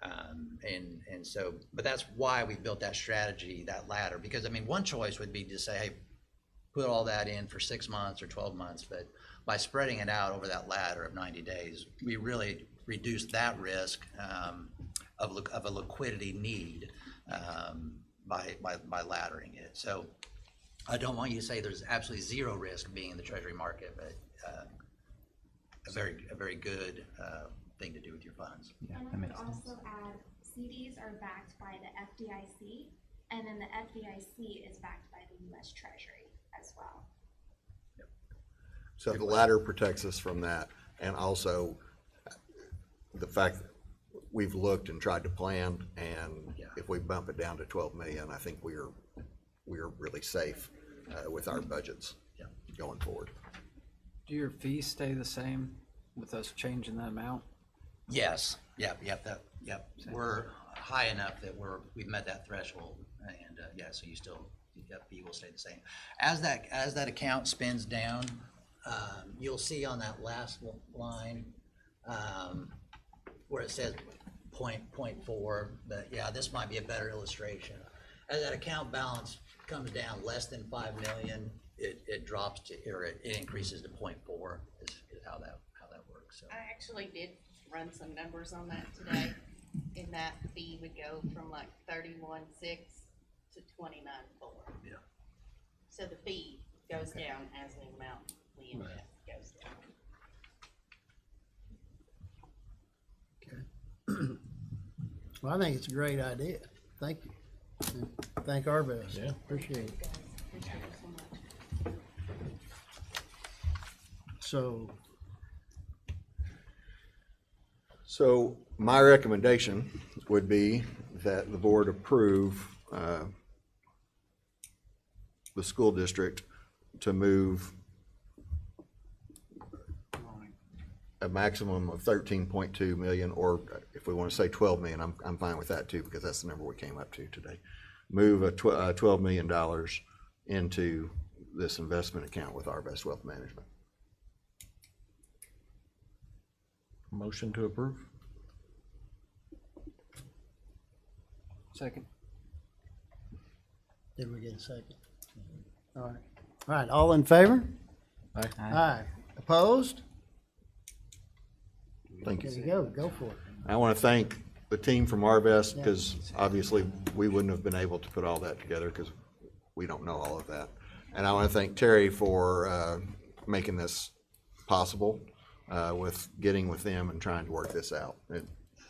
And so, but that's why we built that strategy, that ladder, because I mean, one choice would be to say, hey, put all that in for 6 months or 12 months, but by spreading it out over that ladder of 90 days, we really reduce that risk of a liquidity need by laddering it. So I don't want you to say there's absolutely zero risk being in the treasury market, but a very good thing to do with your funds. Yeah, and I would also add, CDs are backed by the FDIC, and then the FDIC is backed by the U.S. Treasury as well. Yep. So the ladder protects us from that, and also the fact that we've looked and tried to plan, and if we bump it down to 12 million, I think we're really safe with our budgets going forward. Do your fees stay the same with us changing the amount? Yes. Yep. We're high enough that we've met that threshold, and so that fee will stay the same. As that account spends down, you'll see on that last line where it says 0.4, but this might be a better illustration. As that account balance comes down less than 5 million, it drops to, or it increases to 0.4 is how that works. so. I actually did run some numbers on that today, and that fee would go from like 31.6 to 29.4. Yeah. So the fee goes down as the amount we invest goes down. Well, I think it's a great idea. Thank you. And thank Arvest. Yeah. Appreciate it. Appreciate it so much. So my recommendation would be that the board approve the school district to move a maximum of 13.2 million, or if we want to say 12 million, I'm fine with that too, because that's the number we came up to today. Move $12 million into this investment account with Arvest Wealth Management. Motion to approve? Second. Did we get a second? All right. All right, all in favor? Aye. Aye. Opposed? Thank There you. you go, go for it. I want to thank the team from Arvest, because obviously we wouldn't have been able to put all that together because we don't know all of that. And I want to thank Terry for making this possible, with getting with them and trying to work this out.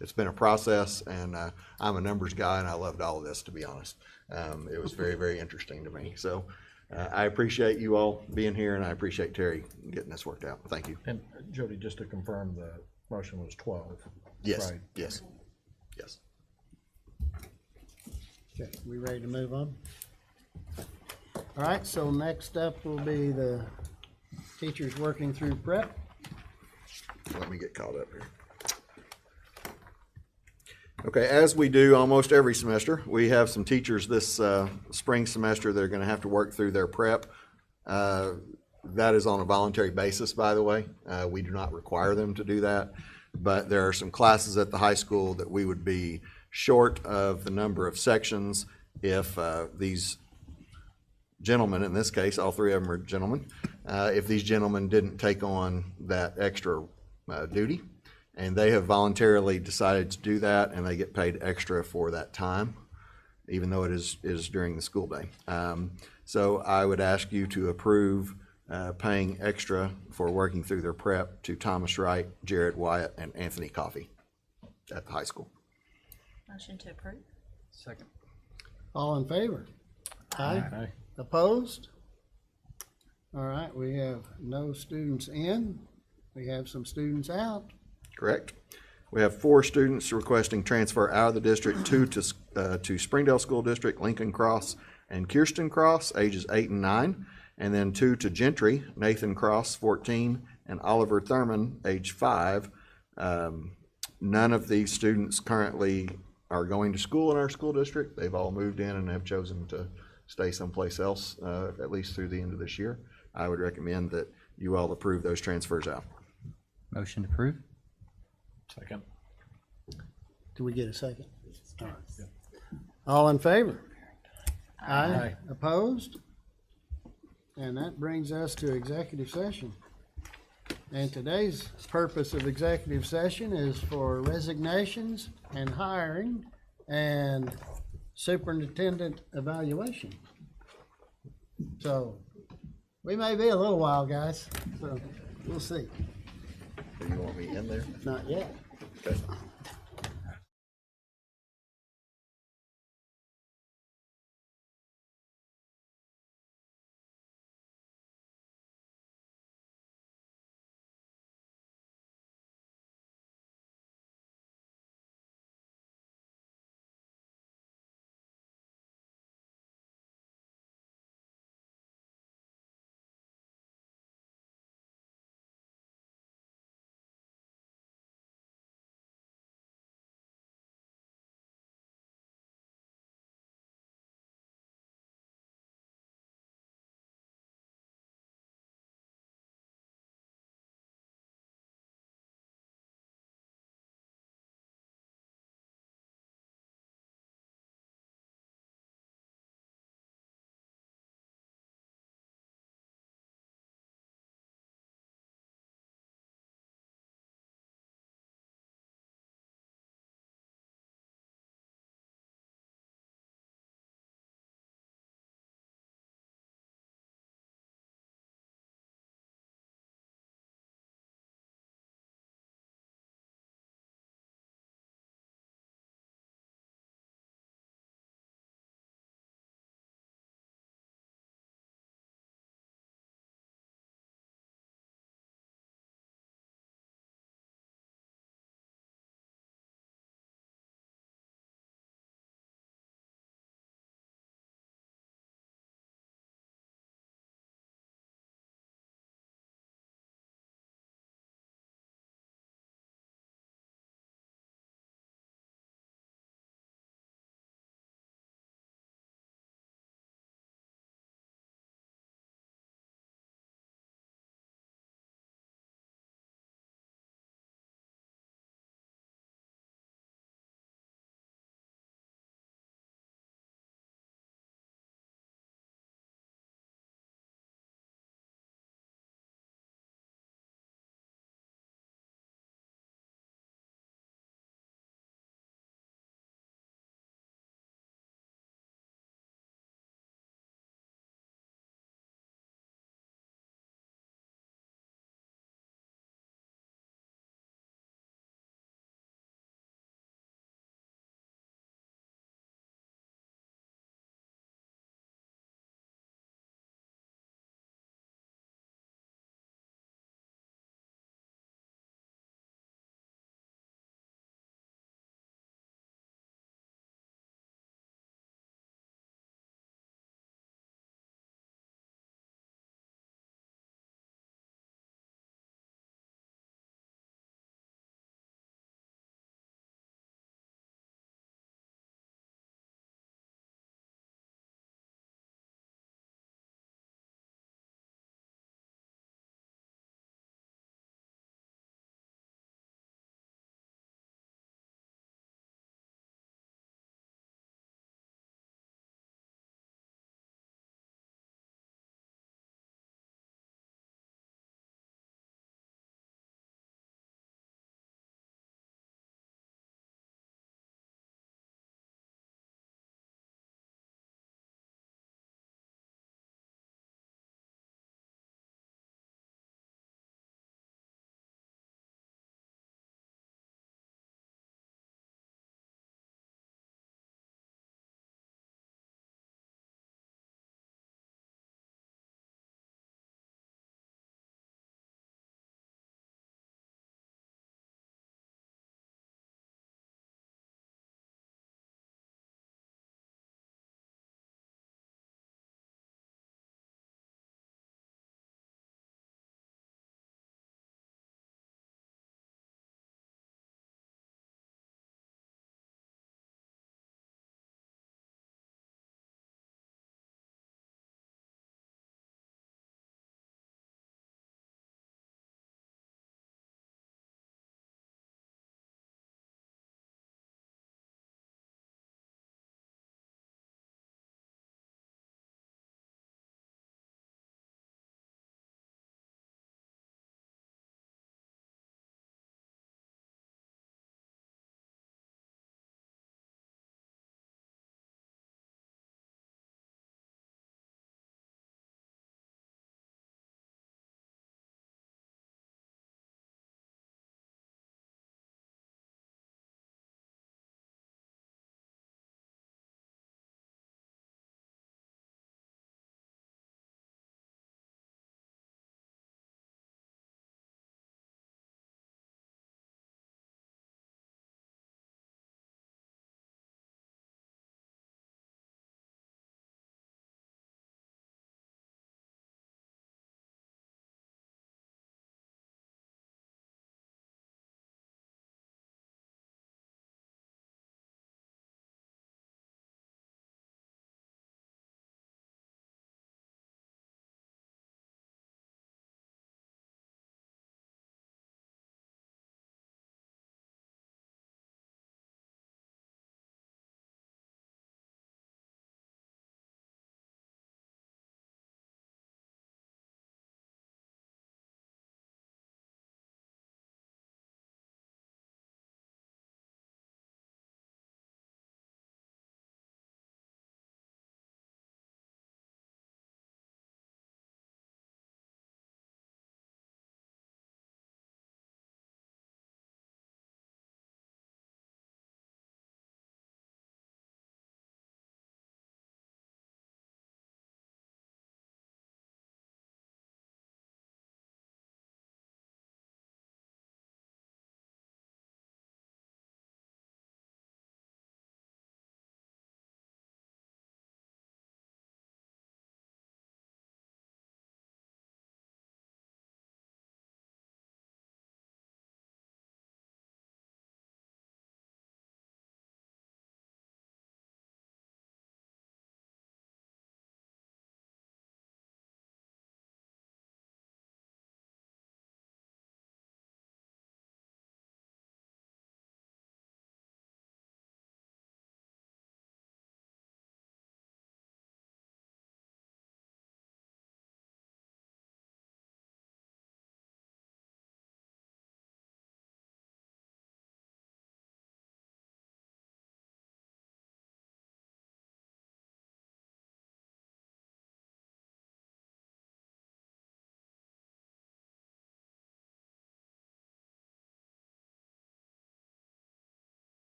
It's been a process, and I'm a numbers guy, and I loved all of this, to be honest. It was very, very interesting to me. So I appreciate you all being here, and I appreciate Terry getting this worked out. Thank you. And Jody, just to confirm, the motion was 12. Yes, Right. yes, yes. Okay, we ready to move on? All right, so next up will be the teachers working through prep. Let me get caught up here. Okay, as we do almost every semester, we have some teachers this spring semester that are going to have to work through their prep. That is on a voluntary basis, by the way. We do not require them to do that, but there are some classes at the high school that we would be short of the number of sections if these gentlemen, in this case, all three of them are gentlemen, if these gentlemen didn't take on that extra duty. And they have voluntarily decided to do that, and they get paid extra for that time, even though it is during the school day. So I would ask you to approve paying extra for working through their prep to Thomas Wright, Jared Wyatt, and Anthony Coffey at the high school. Motion to approve. Second. All in favor? Aye. Aye. Opposed? All right, we have no students in. We have some students out. Correct. We have 4 students requesting transfer out of the district, 2 to Springdale School District, Lincoln Cross, and Kirsten Cross, ages 8 and 9, and then 2 to Gentry, Nathan Cross, 14, and Oliver Thurman, age 5. None of these students currently are going to school in our school district. They've all moved in and have chosen to stay someplace else, at least through the end of this year. I would recommend that you all approve those transfers out. Motion to approve? Second. Do we get a second? All right. All in favor? Aye. Opposed? And that brings us to executive session. And today's purpose of executive session is for resignations and hiring and superintendent evaluation. So we may be a little while, guys, so we'll see. Do you want me in there? Not yet. Okay.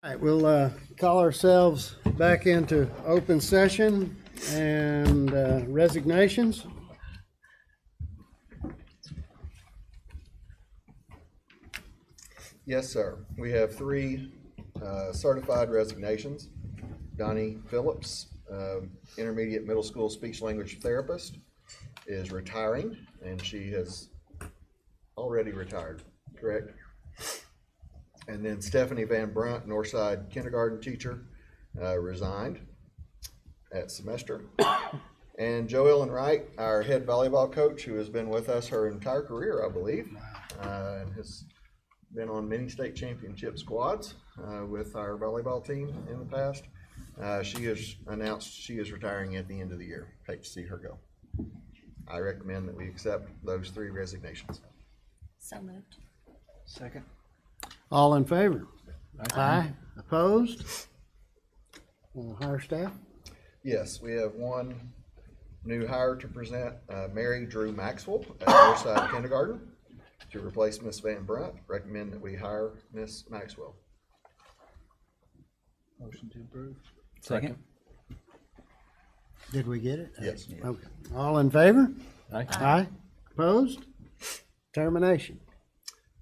All right, we'll call ourselves back into open session and resignations. Yes, sir. We have 3 certified resignations. Donnie Phillips, intermediate middle school speech language therapist, is retiring, and she has already retired, correct? And then Stephanie Van Brunt, Northside kindergarten teacher, resigned at semester. And Joellen Wright, our head volleyball coach, who has been with us her entire career, I believe, and has been on many state championship squads with our volleyball team in the past. She has announced she is retiring at the end of the year. Hate to see her go. I recommend that we accept those 3 resignations. So moved. Second. All in favor? Aye. Opposed? Hire staff? Yes, we have 1 new hire to present, Mary Drew Maxwell at Northside Kindergarten to replace Miss Van Brunt. Recommend that we hire Miss Maxwell. Motion to approve. Second. Did we get it? Yes. Okay. All in favor? Aye. Aye. Opposed? Termination.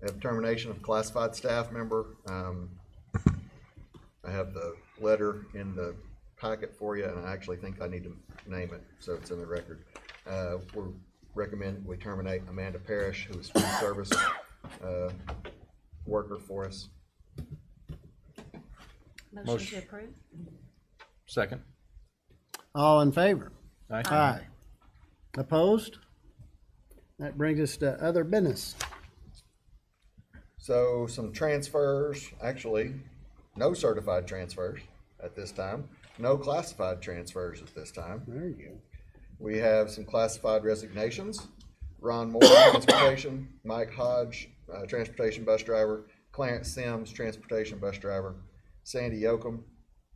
We have termination of classified staff member. I have the letter in the packet for you, and I actually think I need to name it so it's in the record. We recommend we terminate Amanda Parrish, who is food service worker for us. Motion to approve. Second. All in favor? Aye. Aye. Opposed? That brings us to other business. So some transfers, actually, no certified transfers at this time, no classified transfers at this time. There you go. We have some classified resignations. Ron Moore, transportation, Mike Hodge, transportation bus driver, Clarence Sims, transportation bus driver, Sandy Yoakum,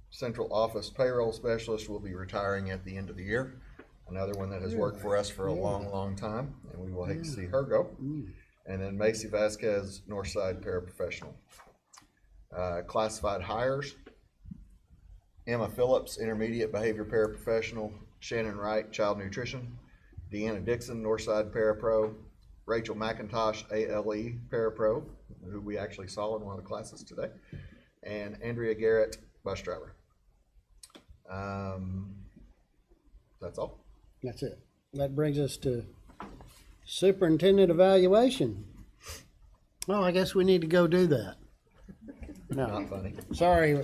central office payroll specialist, will be retiring at the end of the year. Another one that has worked for us for a long, long time, and we will hate to see her go. And then Macy Vasquez, Northside paraprofessional. Classified hires, Emma Phillips, intermediate behavior paraprofessional, Shannon Wright, child nutrition, Deanna Dixon, Northside parapro, Rachel McIntosh, ALE parapro, who we actually saw in one of the classes today, and Andrea Garrett, bus driver. That's all. That's it. That brings us to superintendent evaluation. Oh, I guess we need to go do that. No. Not funny. Sorry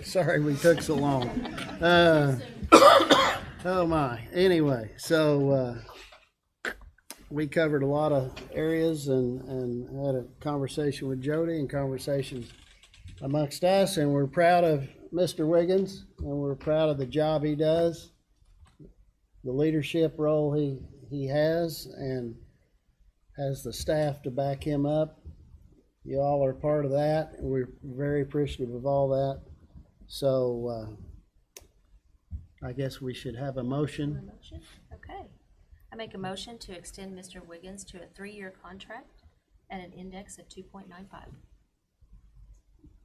we took so long. Oh my. Anyway, so we covered a lot of areas and had a conversation with Jody and conversations amongst us, and we're proud of Mr. Wiggins, and we're proud of the job he does, the leadership role he has, and has the staff to back him up. You all are part of that, and we're very appreciative of all that. So I guess we should have a motion. Okay. I make a motion to extend Mr. Wiggins to a 3-year contract at an index of 2.95.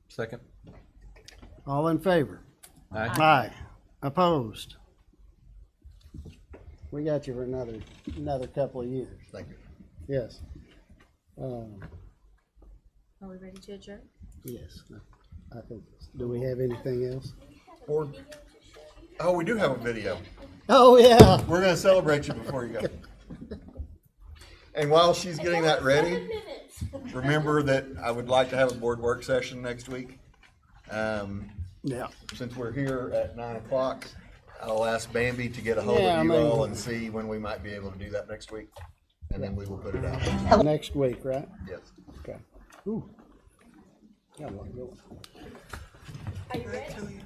Second. All in favor? Aye. Aye. Opposed? We got you for another couple of years. Thank you. Yes. Are we ready to adjourn? Yes. I think. Do we have anything else? Board. Oh, we do have a video. Oh, yeah. We're going to celebrate you before you go. And while she's getting that ready, remember that I would like to have a board work session next week. Yeah. Since we're here at 9 o'clock, I'll ask Bambi to get a hold Yeah, of you I mean- all and see when we might be able to do that next week. And then we will put it out. Next week, right? Yes. Okay. Ooh. Got one going. Are you ready?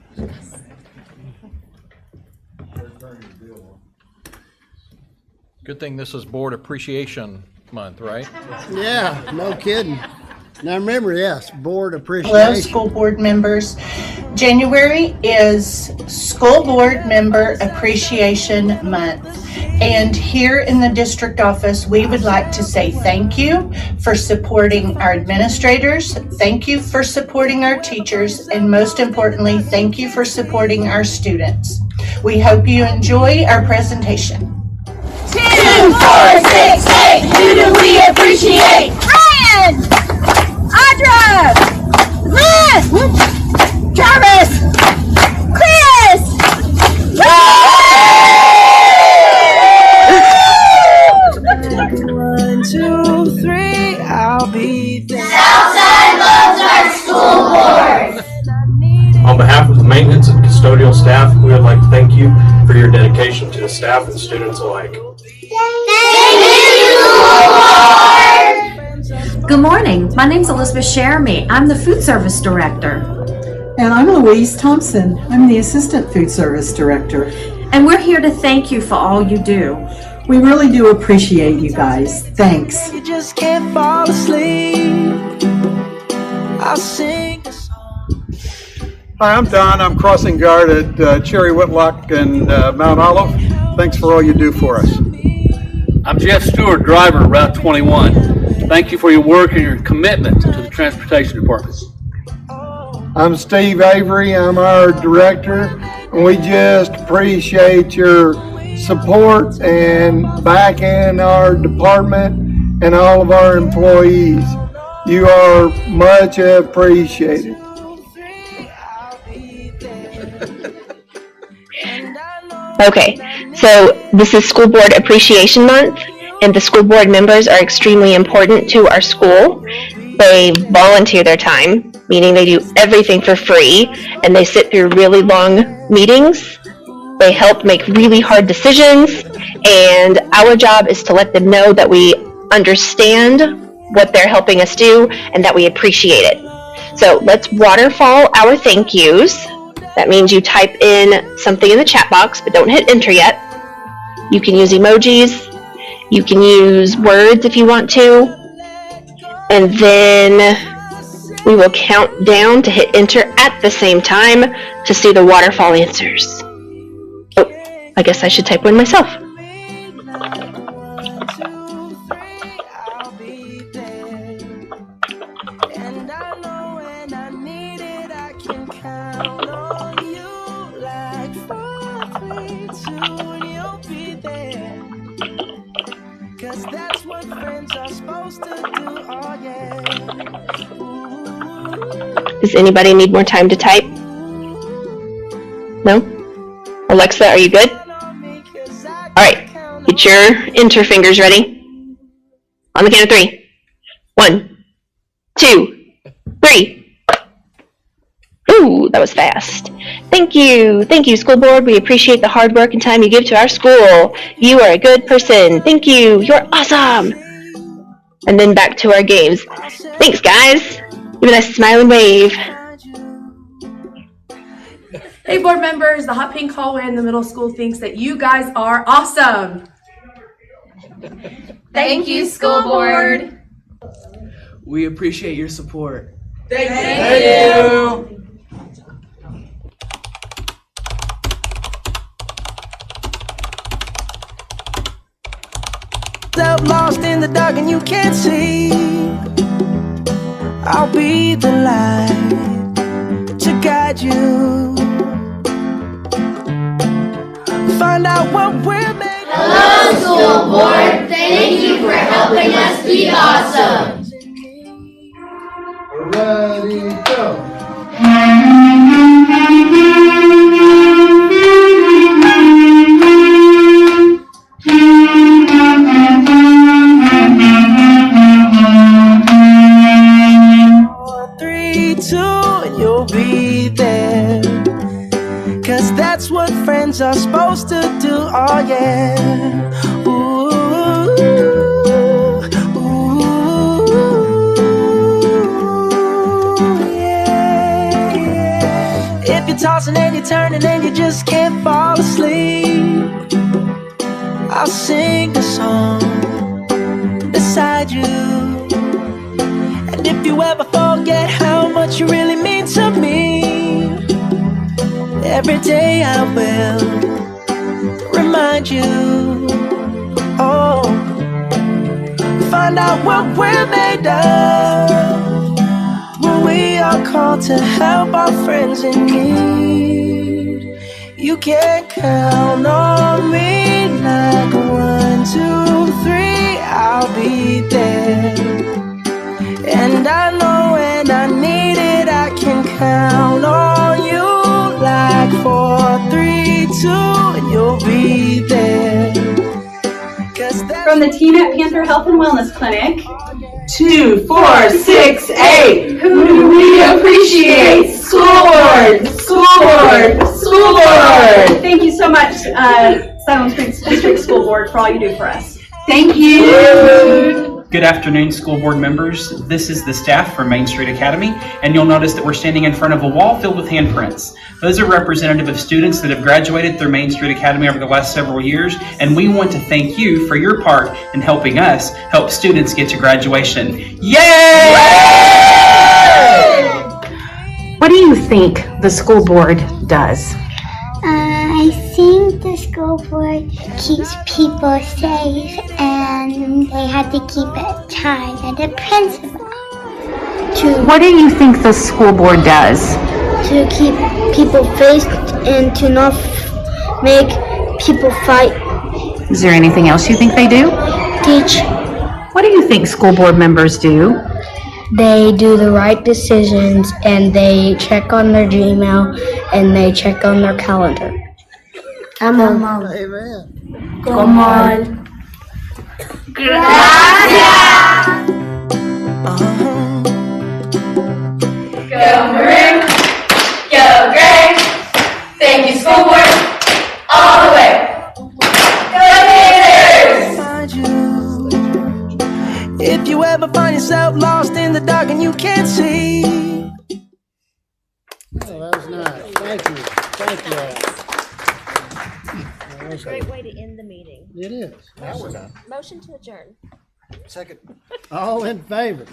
Good thing this is Board Appreciation Month, right? Yeah, no kidding. Now remember, yes, board Hello, appreciation. school board members. January is School Board Member Appreciation Month. And here in the district office, we would like to say thank you for supporting our administrators, thank you for supporting our teachers, and most importantly, thank you for supporting our students. We hope you enjoy our presentation. 2, 4, 6, 8, who do we appreciate? Ryan! Audra! Lynn! Travis! Chris! 1, 2, 3, I'll be there. Southside loves our school board. On behalf of the maintenance and custodial staff, we would like to thank you for your dedication to the staff and students alike. Good morning. My name's Elizabeth Sheremy. I'm the food service director. And I'm Louise Thompson. I'm the assistant food service director. And we're here to thank you for all you do. We really do appreciate you guys. Thanks. You just can't fall asleep. I'll sing a song. Hi, I'm Don. I'm crossing guard at Cherry Whitlock and Mount Olive. Thanks for all you do for us. I'm Jeff Stewart, driver, Route 21. Thank you for your work and your commitment to the Transportation Department. I'm Steve Avery. I'm our director, and we just appreciate your support and backing our department and all of our employees. You are much appreciated. Okay, so this is School Board Appreciation Month, and the school board members are extremely important to our school. They volunteer their time, meaning they do everything for free, and they sit through really long meetings. They help make really hard decisions, and our job is to let them know that we understand what they're helping us do and that we appreciate it. So let's waterfall our thank yous. That means you type in something in the chat box, but don't hit enter yet. You can use emojis. You can use words if you want to. And then we will count down to hit enter at the same time to see the waterfall answers. Oh, I guess I should type one myself. Does anybody need more time to type? No? Alexa, are you good? Alright, get your enter fingers ready. On the count of 3. 1, 2, 3. Ooh, that was fast. Thank you, school board. We appreciate the hard work and time you give to our school. You are a good person. Thank you, you're awesome. And then back to our games. Thanks, guys. Give a nice smile and wave. Hey, board members, the hot pink hallway in the middle school thinks that you guys are awesome. Thank you, school board. We appreciate your support. Thank you. Out lost in the dark and you can't see. I'll be the light to guide you. Find out what we're made of. Hello, school board. Thank you for helping us be awesome. Ready, go. Are supposed to do, oh yeah. Ooh, yeah, yeah. If you're tossing and you're turning and you just can't fall asleep, I'll sing a song beside you. And if you ever every day I will remind you. Oh, find out what we're made of when we are called to help our friends in need. You can count on me like 1, 2, 3, I'll be there. And I know when I need it, I can count on you like 4, 3, 2, and you'll be there. From the team at Panther Health and Wellness Clinic, 2, 4, 6, 8. Who do we appreciate? School board, school board, school board. Thank you so much, Salem Springs District School Board, for all you do for us. Thank you. Good afternoon, school board members. This is the staff from Main Street Academy, and you'll notice that we're standing in front of a wall filled with handprints. Those are representative of students that have graduated through Main Street Academy over the last several years, and we want to thank you for your part in helping us help students get to graduation. Yay! What do you think the school board does? I think the school board keeps people safe and they have to keep it tight and the principal. What do you think the school board does? To keep people safe and to not make people fight. Is there anything else you think they do? Teach. What do you think school board members do? They do the right decisions and they check on their Gmail and they check on their calendar. Come on. Amen. Come on. Gracias. Go Greg. Go Greg. Thank you, school board. All the way. Go Gators. If you ever find yourself lost in the dark and you can't see. Oh, that was nice. Thank you. Thank you. A great way to end the meeting. It is. Motion to adjourn. All in favor?